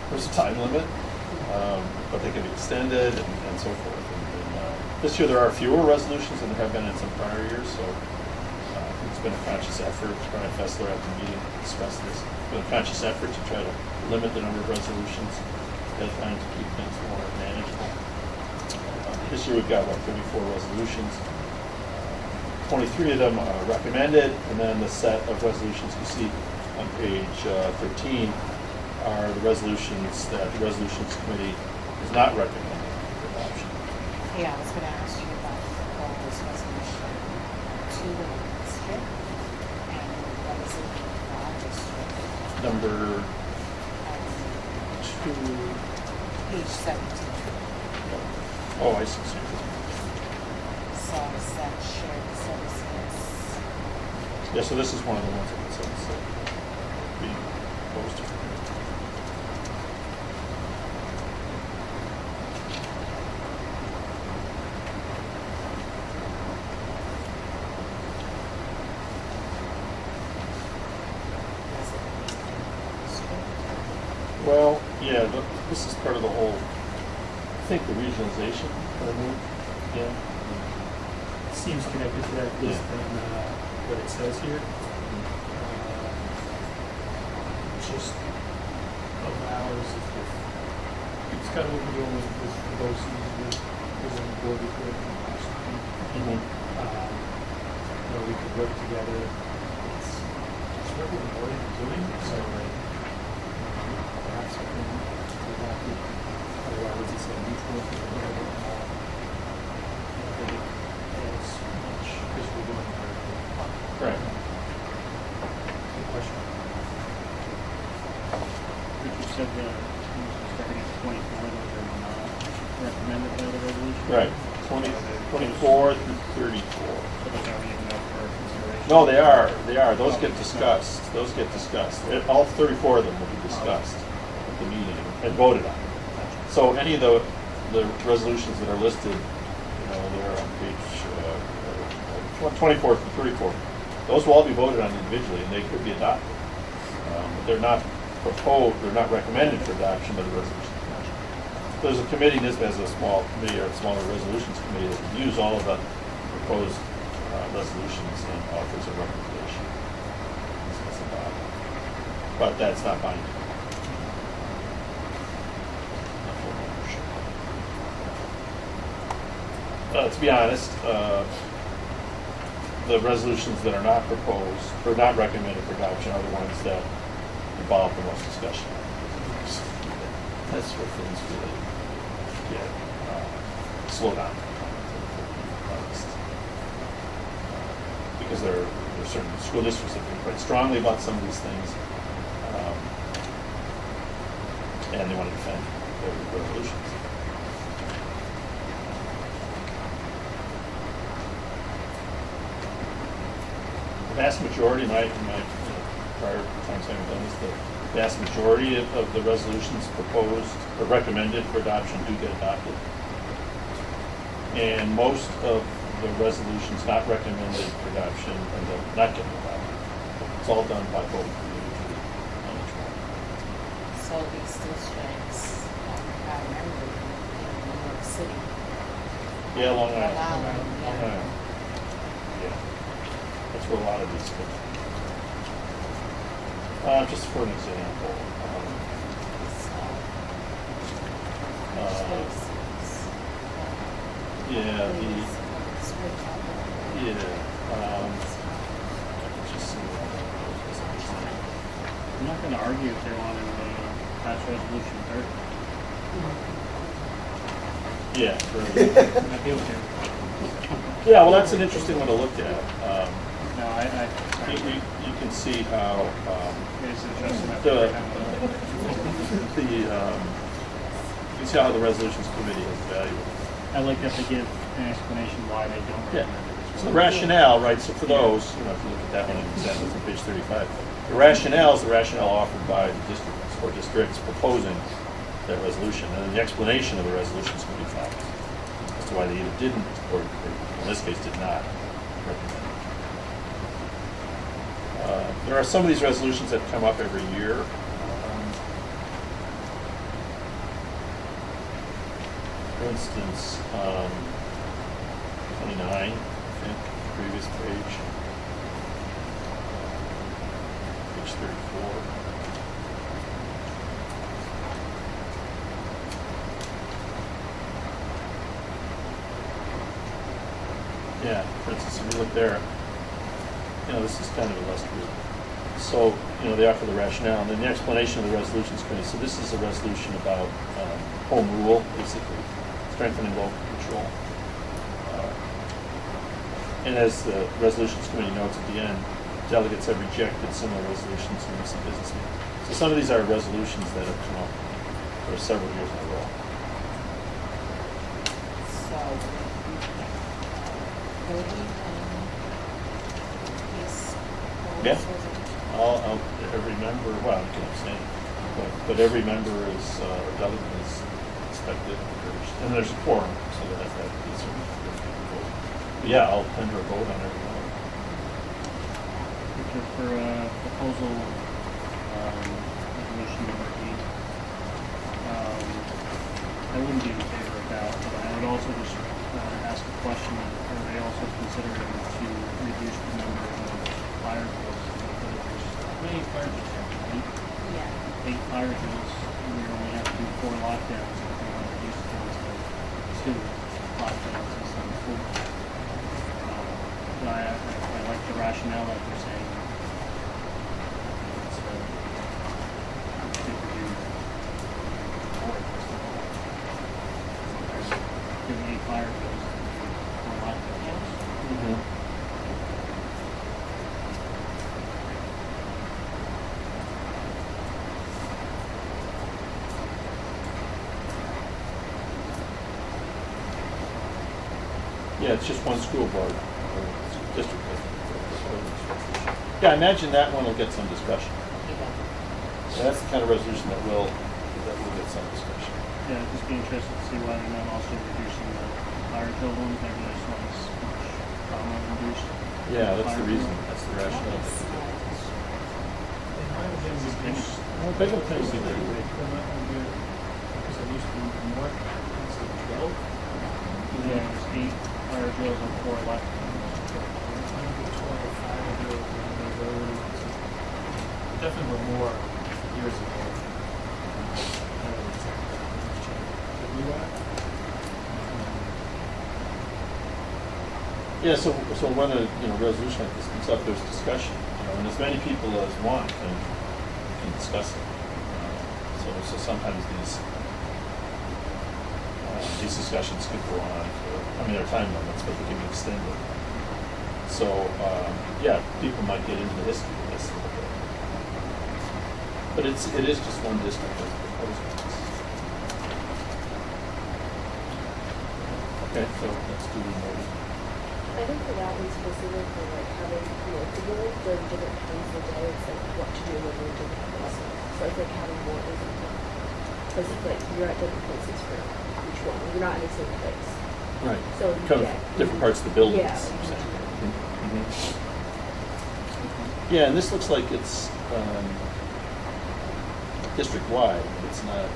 There's a time limit, but they can be extended and so forth. This year, there are fewer resolutions than there have been in some prior years, so it's been a conscious effort. Brian Fessler at the meeting discussed this. It's been a conscious effort to try to limit the number of resolutions at a time to keep things more manageable. This year, we've got, 34 resolutions. 23 of them are recommended, and then the set of resolutions you see on page 13 are the resolutions that the Resolutions Committee is not recommending for adoption. Yeah, I was gonna ask you about the proposed resolution to the district, and what is it for our district? Number Um, 2. Page 17, Oh, I see. so is that shared services? Yeah, so this is one of the ones that it says being posted. Well, yeah, this is part of the whole, I think, the regionalization of the move. Yeah. Seems connected to that list Yeah. than what it says here. Just allows, if it's kind of what we're doing with the BOCES, with the board report and possibly, we could work together. It's what we're already doing, so like, perhaps we can adopt it, otherwise it's a neutral, whatever. As much as we're doing our Right. good question. Richard said that starting at 24, those are not recommended by the resolution. Right. 24 through 34. So those aren't even up for consideration. No, they are. They are. Those get discussed. Those get discussed. All 34 of them will be discussed at the meeting and voted on. So any of the resolutions that are listed, they're on page 24 through 34. Those will all be voted on individually, and they could be adopted. But they're not proposed. They're not recommended for adoption by the resolution commission. There's a committee, NISBA has a small committee or a smaller resolutions committee that reviews all of the proposed resolutions and offers a recommendation. That's about it. But that's not binding. Not full ownership. To be honest, the resolutions that are not proposed or not recommended for adoption are the ones that involve the most discussion. That's where things really get slowed down. Because there are certain school districts that feel quite strongly about some of these things, and they want to defend their resolutions. The vast majority, in my prior times having done this, the vast majority of the resolutions proposed or recommended for adoption do get adopted. And most of the resolutions not recommended for adoption end up not getting adopted. It's all done by vote individually on each one. So these districts, I remember in New York City. Yeah, Long Island. Long Island, Long yeah. Island. Yeah. That's where a lot of these go. Just for an example, yeah, I can just see I'm not going to argue if they want to pass resolution 30. yeah, I'd be okay with yeah. Well, that's an interesting one to look at. that. No, You can see how it's interesting that the we're having you can see how the resolutions committee has evaluated. I like that they give an explanation why they don't Yeah. recommend it. So the rationale, right, so for those, if you look at that one, example, on page 35, the rationale is the rationale offered by the districts or districts proposing that resolution, and then the explanation of the resolutions can be found as to why they either didn't, or in this case, did not recommend it. There are some of these resolutions that come up every year. For instance, 29, I think, previous page. Page 34. Yeah, for instance, if you look there, this is kind of illustrative. So, they offer the rationale, and then the explanation of the resolutions committee. So this is a resolution about home rule, basically, strengthening local control. And as the resolutions committee notes at the end, delegates have rejected similar resolutions in recent business meetings. So some of these are resolutions that have come up for several years in a row. So, voting on this Yeah. resolution? Every member, well, you can abstain, but every member is, or delegate is expected, encouraged, and there's a quorum, so there has to be a certain number of people vote. But yeah, I'll tender a vote on every one. Okay, for proposal, resolution number 8, I wouldn't be in favor of that, but I would also just ask a question, are they also considering to reduce the number of fire drills? How many fire drills have we? Yeah. 8 fire drills, and we only have to do 4 lockdowns if we want to reduce those to 2 lockdowns instead of 4. But I like the rationale that they're saying. It's, good to do more, first of all. Doing 8 fire drills and 4 lockdowns. Yeah, it's just one school board, or district. Yeah, I imagine that one will get some discussion. So that's the kind of resolution that will get some discussion. Yeah, I'd just be interested to see why they're not also reducing the fire drill ones, maybe there's not as much trauma induced. Yeah, that's the Fire reason, drill. that's the rationale. In my opinion, reduce. Well, bigger things They're do. not gonna do, because it used to be more, instead of 12. Yeah, there's 8 fire drills and 4 left. Definitely were more years ago. I don't know exactly how much change to do that. Yeah, so when a resolution like this comes up, there's discussion, and as many people as want can discuss it. So sometimes these discussions could go on for, there are time limits, but they can be extended. So yeah, people might get into the history of this a little bit. But it is just one district as proposed. Okay, so let's do the noted. I think for that one specifically, like having, people during different times of the day, it's like what to do when you're doing this. So I think having more is important. Because it's like you're at different places for each one. You're not in the same place. Right. So Kind of different parts of the building. Yeah. Yeah, and this looks like it's district-wide. It's not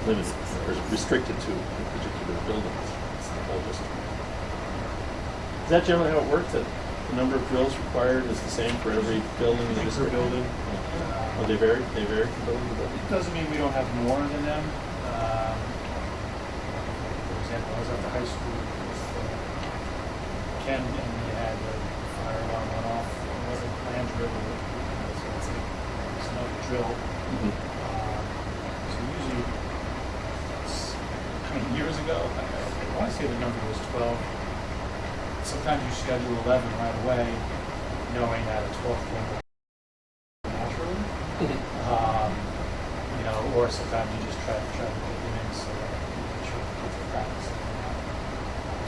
limited or restricted to a particular building. It's the whole district. Is that generally how it works? That the number of drills required is the same for every building in the district? building. Oh, they vary? They vary from building to building? It doesn't mean we don't have more than them. For example, I was at the high school with Ken, and we had a fire alarm went off. It wasn't land drill, so it's another drill. So usually, years ago, I want to say the number was 12. Sometimes you schedule 11 right away, knowing that a 12th one will naturally. Or sometimes you just try to get them in so that you make sure the kids are practicing.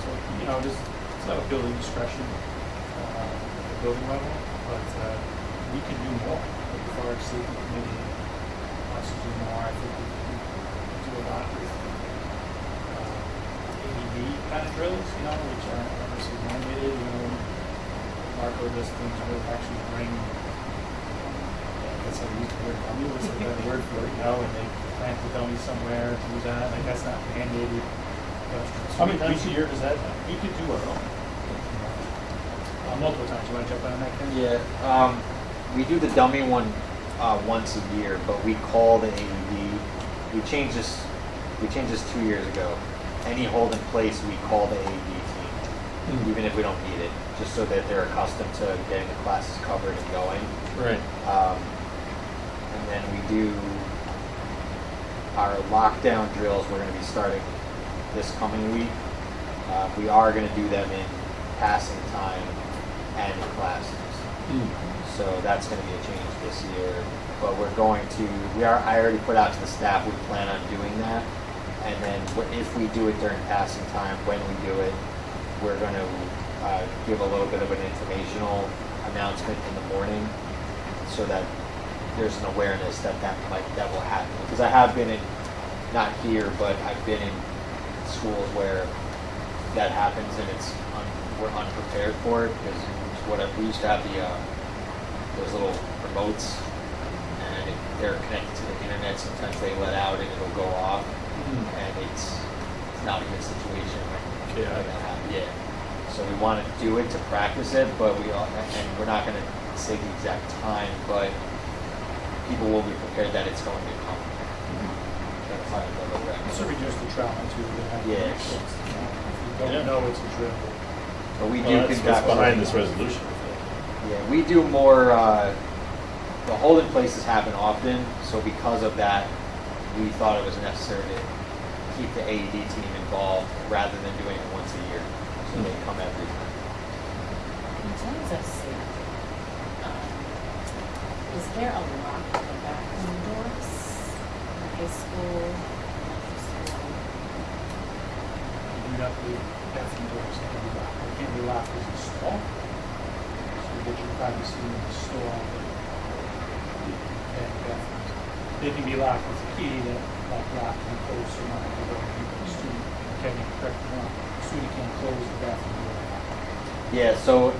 So, it's not a building discretion at the building level, but we can do more. Like the fire safety committee wants to do more. I think we can do a lot with AED kind of drills, which aren't obviously mandated. Marco does things where they actually bring, that's how we use the word dummy, what's the better word for it, and they plant the dummy somewhere to use that. Like, that's not mandated How many times a year does that happen? We could do our own. Multiple times. You want to jump on that, Ken? Yeah, we do the dummy one once a year, but we call the AED. We changed this 2 years ago. Any hold in place, we call the AED team, even if we don't need it, just so that they're accustomed to getting the classes covered and going. Right. And then we do our lockdown drills. We're going to be starting this coming week. We are going to do them in passing time and in classes. So that's going to be a change this year. But we're going to, I already put out to the staff, we plan on doing that. And then if we do it during passing time, when we do it, we're going to give a little bit of an informational announcement in the morning so that there's an awareness that will happen. Because I have been in, not here, but I've been in schools where that happens and we're unprepared for it, because we used to have those little remotes, and if they're connected to the internet, sometimes they let out and it'll go off, and it's not a good situation when that happens. Yeah. So we want to do it to practice it, but and we're not going to say the exact time, but people will be prepared that it's going to come. That's how you know This will reduce the trauma too. Yeah. If you don't know it's a drill. But we do Well, that's conduct behind this resolution. Yeah, we do more. The hold in places happen often, so because of that, we thought it was necessary to keep the AED team involved rather than doing it once a year. So they come every time. In terms of safety, is there a lock at the bathroom doors? In high school, elementary school? You got the bathroom doors that can be locked. They can't be locked as a stall. So what you've probably seen in the stall, and bathrooms. They can be locked with a key that lock and close, so not everybody, the student can correct the lock. The student can close the bathroom door. Yeah, so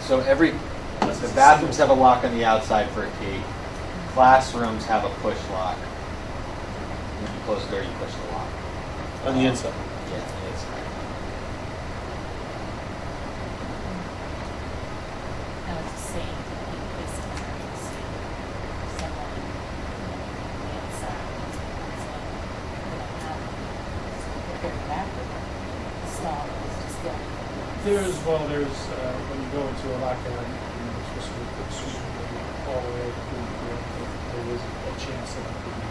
the bathrooms have a lock on the outside for a key. Classrooms have a push lock. When you close the door, you push the lock. On the inside. Yeah, on the inside. I was just saying, in case of emergency, someone, on the inside, comes in, they don't have prepared bathroom, the stall is just going. There's when you go into a lockdown, especially with the student, all the way through, there is a chance that it could be.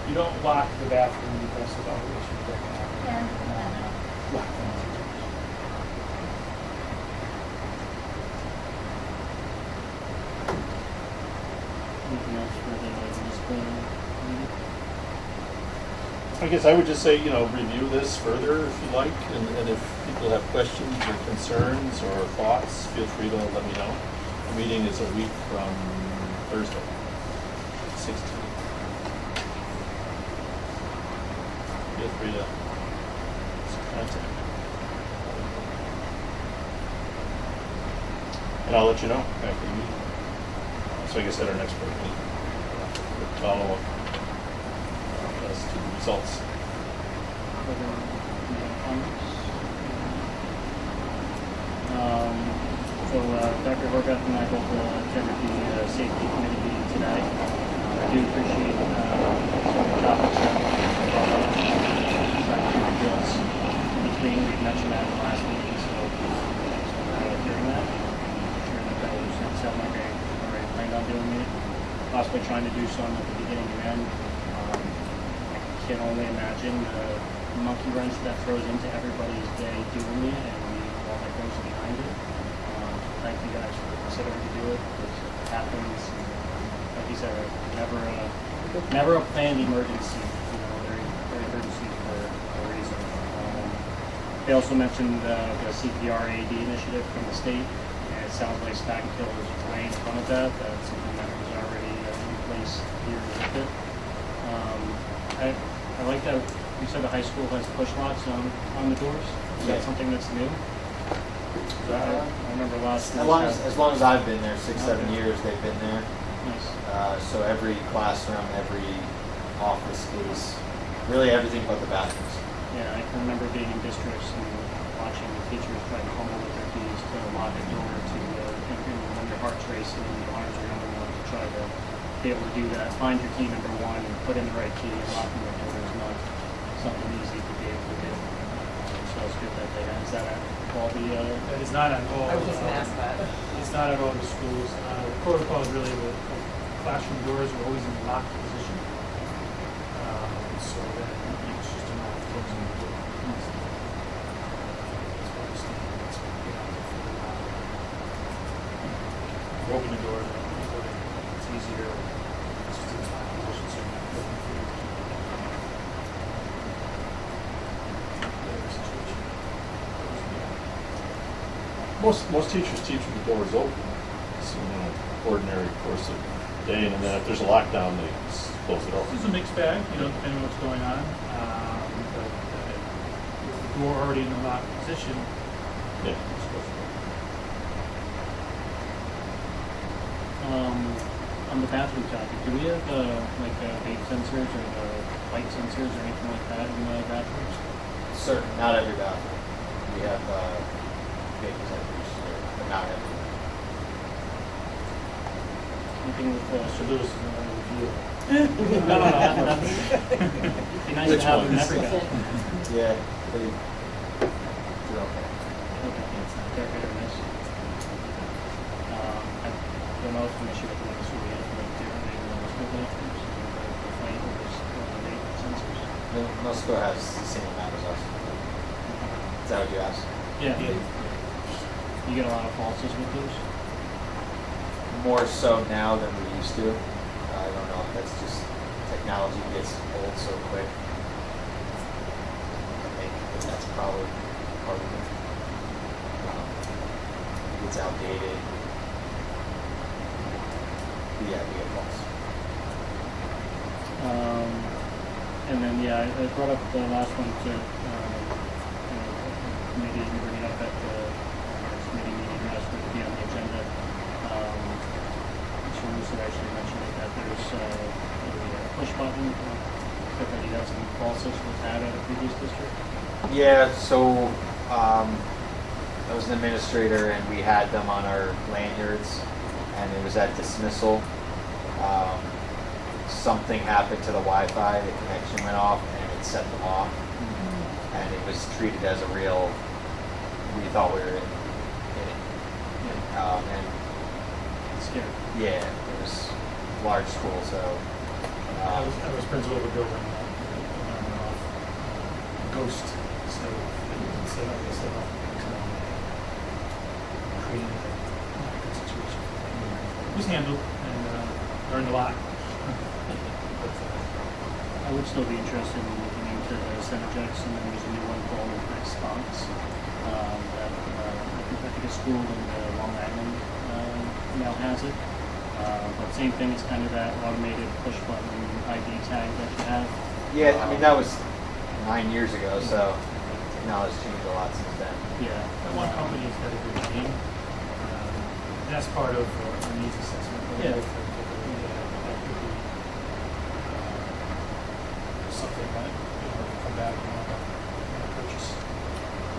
You don't lock the bathroom because of operation. Yeah, I know. Lock them. Anything else for the discipline? I guess I would just say, review this further if you like, and if people have questions or concerns or thoughts, feel free to let me know. The meeting is a week from Thursday, 16th. Feel free to contact me. And I'll let you know after the meeting. So I guess at our next board meeting, we'll follow up as to the results. Further comments? So Dr. Horvath and I both attended the safety committee meeting today. I do appreciate some of the topics that were brought up. Cybersecurity drills in between. We mentioned that in the last meeting, so thanks for hearing that. I'm sure that was going to sound like I already planned on doing it. Possibly trying to do some at the beginning and end. I can only imagine the monkey wrench that throws into everybody's day doing it and all that goes behind it. Thank you guys for considering to do it, because it happens. Like you said, never a planned emergency. Very emergency for a reason. They also mentioned the CPR AED initiative from the state, and it sounds like Spagkill is way in front of that. That's something that was already in place here with it. I like that you said the high school has push locks on the doors. Is that something that's new? I remember last. As long as I've been there, 6-7 years, they've been there. Nice. So every classroom, every office space really everything but the bathrooms. Yeah, I can remember being in districts and watching the teachers try to fumble with their keys to lock a door and when your heart's racing and your arms are going on to try to be able to do that. Find your key number one and put in the right key and locking the door is not something easy to be able to do. So it's good that they have. Is that at all the, That is not at all. I was just gonna ask that. It's not at all the schools. The protocol is really the classroom doors are always in the locked position. So then it's just a matter of closing the door. That's what I stand. That's what we have to figure out. Open the door, it's easier. It's just in the locked position, so you're not looking for your key. Whatever situation. Most teachers teach with the doors open. It's ordinary course of day, and then if there's a lockdown, they close it off. This is a mixed bag, depending on what's going on. But with the door already in the locked position, Yeah. it's supposed to on the bathroom topic, do we have vape sensors or light sensors or anything like that in the bathrooms? Certain, not every bathroom. We have vape detectors, but not every. Anything with So Lewis is going to review. no, it'd be nice Which to have them in ones? every bathroom. Yeah, they're okay. Okay, they're hit or miss. I don't know if it's an issue with the ones who we have, like different maybe in the school bathrooms, the flame or the vape sensors. No school has the same amount as us. Is that what you asked? Yeah. You get a lot of falses with those? More so now than we used to. I don't know if that's just technology gets old so quick. I think that's probably part of it. It gets outdated. Yeah, we get false. And then, I brought up the last one to, maybe you can bring it up at the committee meeting, ask for it to be on the agenda. Mr. Lewis had actually mentioned that there's a push button, that he had some falses was had at a previous district. Yeah, so I was an administrator and we had them on our lanyards and it was at dismissal. Something happened to the Wi-Fi, the connection went off and it set them off. And it was treated as a real, we thought we were in it. And Scary. yeah, it was large school, so. I was principal of a building that went off. Ghost instead of creating a good situation. It was handled and learned a lot. I would still be interested in looking into the Cenergex, and then there's a new one called Response. That I think a school in Long Island now has it. But same thing, it's kind of that automated push button ID tag that you have. Yeah, I mean, that was 9 years ago, so technology's changed a lot since then. Yeah. And one company's got a good name. That's part of a needs assessment. Yeah. That could be something that come back and want to purchase.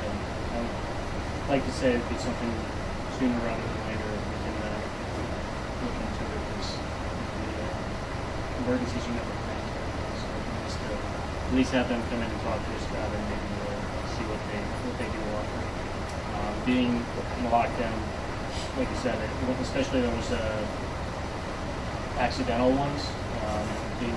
Yeah. I'd like to say it'd be something sooner rather than later if we can look into it, because the emergencies you never plan for. So just at least have them come in and talk to us about it and maybe see what they do offer. Being in a lockdown, like you said, especially those accidental ones, being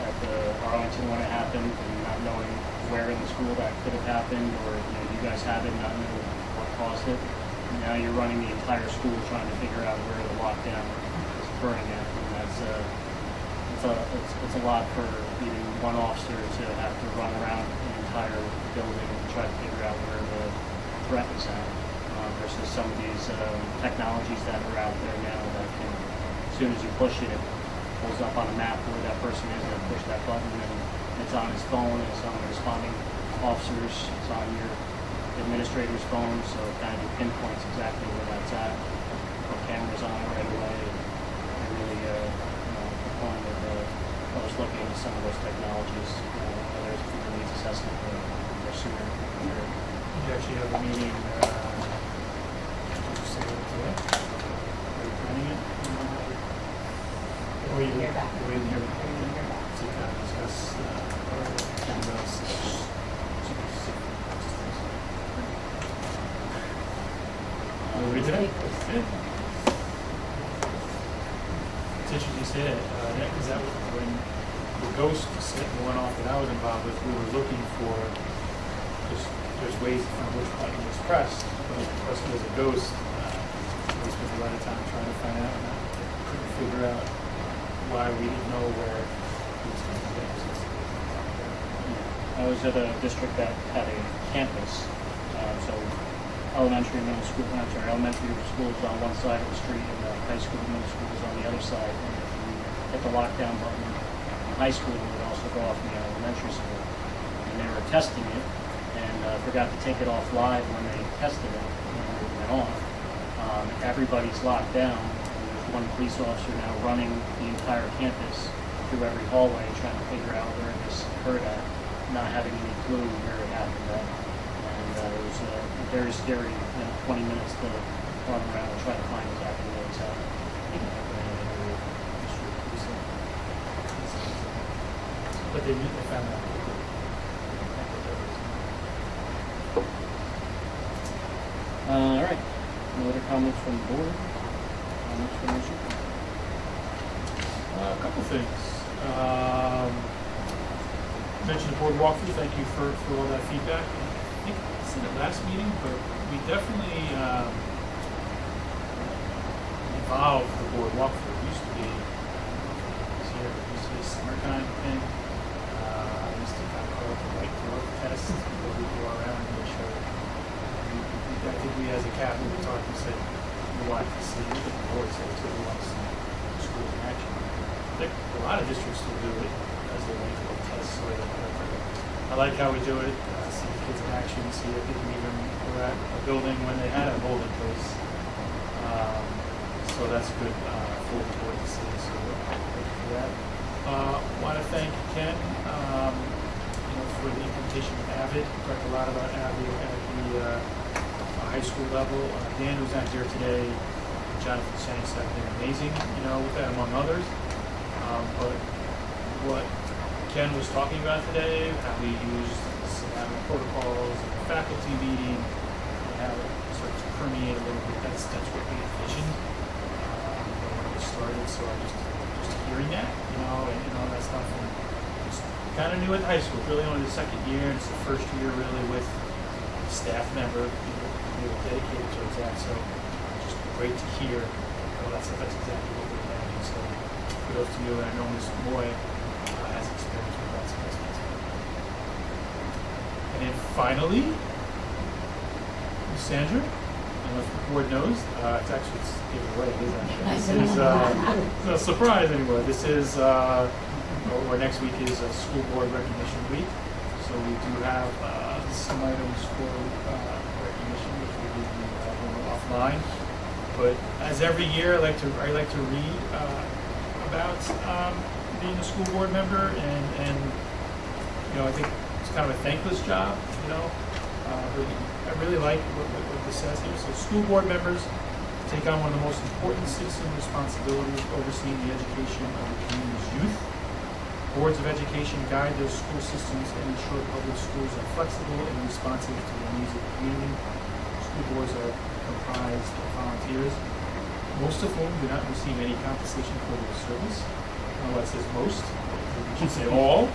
at the Arlington when it happened and not knowing where in the school that could have happened, or you guys have it, not know what caused it. And now you're running the entire school trying to figure out where the lockdown is occurring at, and it's a lot for even one officer to have to run around the entire building and try to figure out where the threat is at, versus some of these technologies that are out there now that can, as soon as you push it, it pulls up on a map where that person is, and push that button, and it's on his phone, it's on the responding officers, it's on your administrator's phone, so it kind of pinpoints exactly where that's at. Put cameras on it right away. And really, the point of I was looking some of those technologies, whether it's through the needs assessment or sooner. You actually have a meeting, did you say it today? Are you planning it? Or you Hear back. you're waiting here? Waiting to hear back. To kind of discuss, or things else. Will we read today? Yeah. It's interesting you say that, because that was when the ghost went off that I was involved with, we were looking for, there's ways to find which button was pressed, but because it was a ghost, we spent a lot of time trying to find out, and I couldn't figure out why we didn't know where it was going to go. I was at a district that had a campus, so elementary and middle school, elementary schools on one side of the street and the high school and middle school was on the other side. And if you hit the lockdown button in high school, it would also go off in the elementary school. And they were testing it and forgot to take it off live when they tested it and it went off. Everybody's locked down. And there's one police officer now running the entire campus through every hallway trying to figure out where this occurred at, not having any clue where it happened at. And it was very scary, 20 minutes to run around and try to find exactly where it's at. But they found out. All right. No other comments from the board? Comments from the chief? A couple things. Mentioned the board walkthrough. Thank you for all that feedback. I think it's in the last meeting, but we definitely evolved the board walkthrough. It used to be a summertime thing. I used to kind of call it the white glove test, where we go around and make sure. I think we, as a cabinet, we talked and said we wanted to see. The board said too, we want to see schools in action. I think a lot of districts still do it as a white glove test. So I like how we do it. See the kids in action. See, I think we even were at a building when they had a holding place. So that's good for the board to see. So thank you for that. Want to thank Ken, for the implementation of Avid. We talked a lot about Avid at the high school level. Dan, who's not here today, Jonathan Shanks have been amazing, with that among others. But what Ken was talking about today, how we use protocols and faculty meeting, and how it starts to permeate a little bit. That's what we envisioned when we started. So I just hearing that, and all that stuff, and just kind of new at high school. It's really only the second year, and it's the first year really with a staff member, dedicated towards that. So just great to hear all that stuff. That's exactly what we're planning. So kudos to you, and I know Ms. Moy has experience with that. So that's fantastic. And then finally, Ms. Sandra, I don't know if the board knows, it's given away, it is actually. This is it's not a surprise anymore. This is, or next week is a school board recognition week. So we do have some items for recognition, which we will be doing offline. But as every year, I like to read about being a school board member, and I think it's kind of a thankless job. I really like what this says here. So school board members take on one of the most important citizen responsibilities, overseeing the education of the community's youth. Boards of education guide their school systems and ensure public schools are flexible and responsive to the needs of the community. School boards are comprised of volunteers, most of whom do not receive any compensation for their service. Well, that says most. We should say all.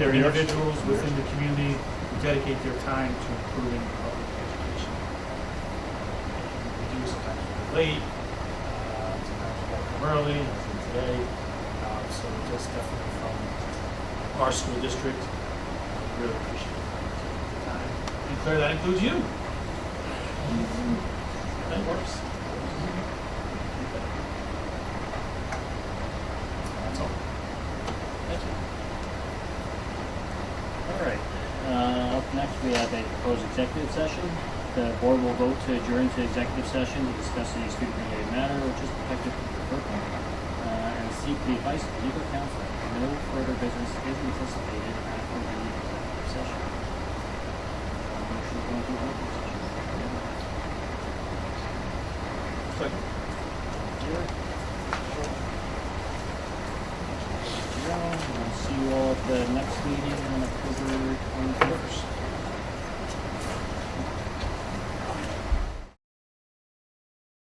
They're individuals within the community who dedicate their time to improving public education. And we do sometimes we're late, sometimes we come early, as today. So just definitely from our school district, we really appreciate the time. And Claire, that includes you. That works. That's all. Thank you. All right. Up next, we have a proposed executive session. The board will vote to adjourn to executive session to discuss any student-related matter which is protected from the purpose. and seek the advice of legal counsel. No further business is anticipated after the executive session. Motion to go into executive session. Second. We'll see you all at the next meeting on October 21st.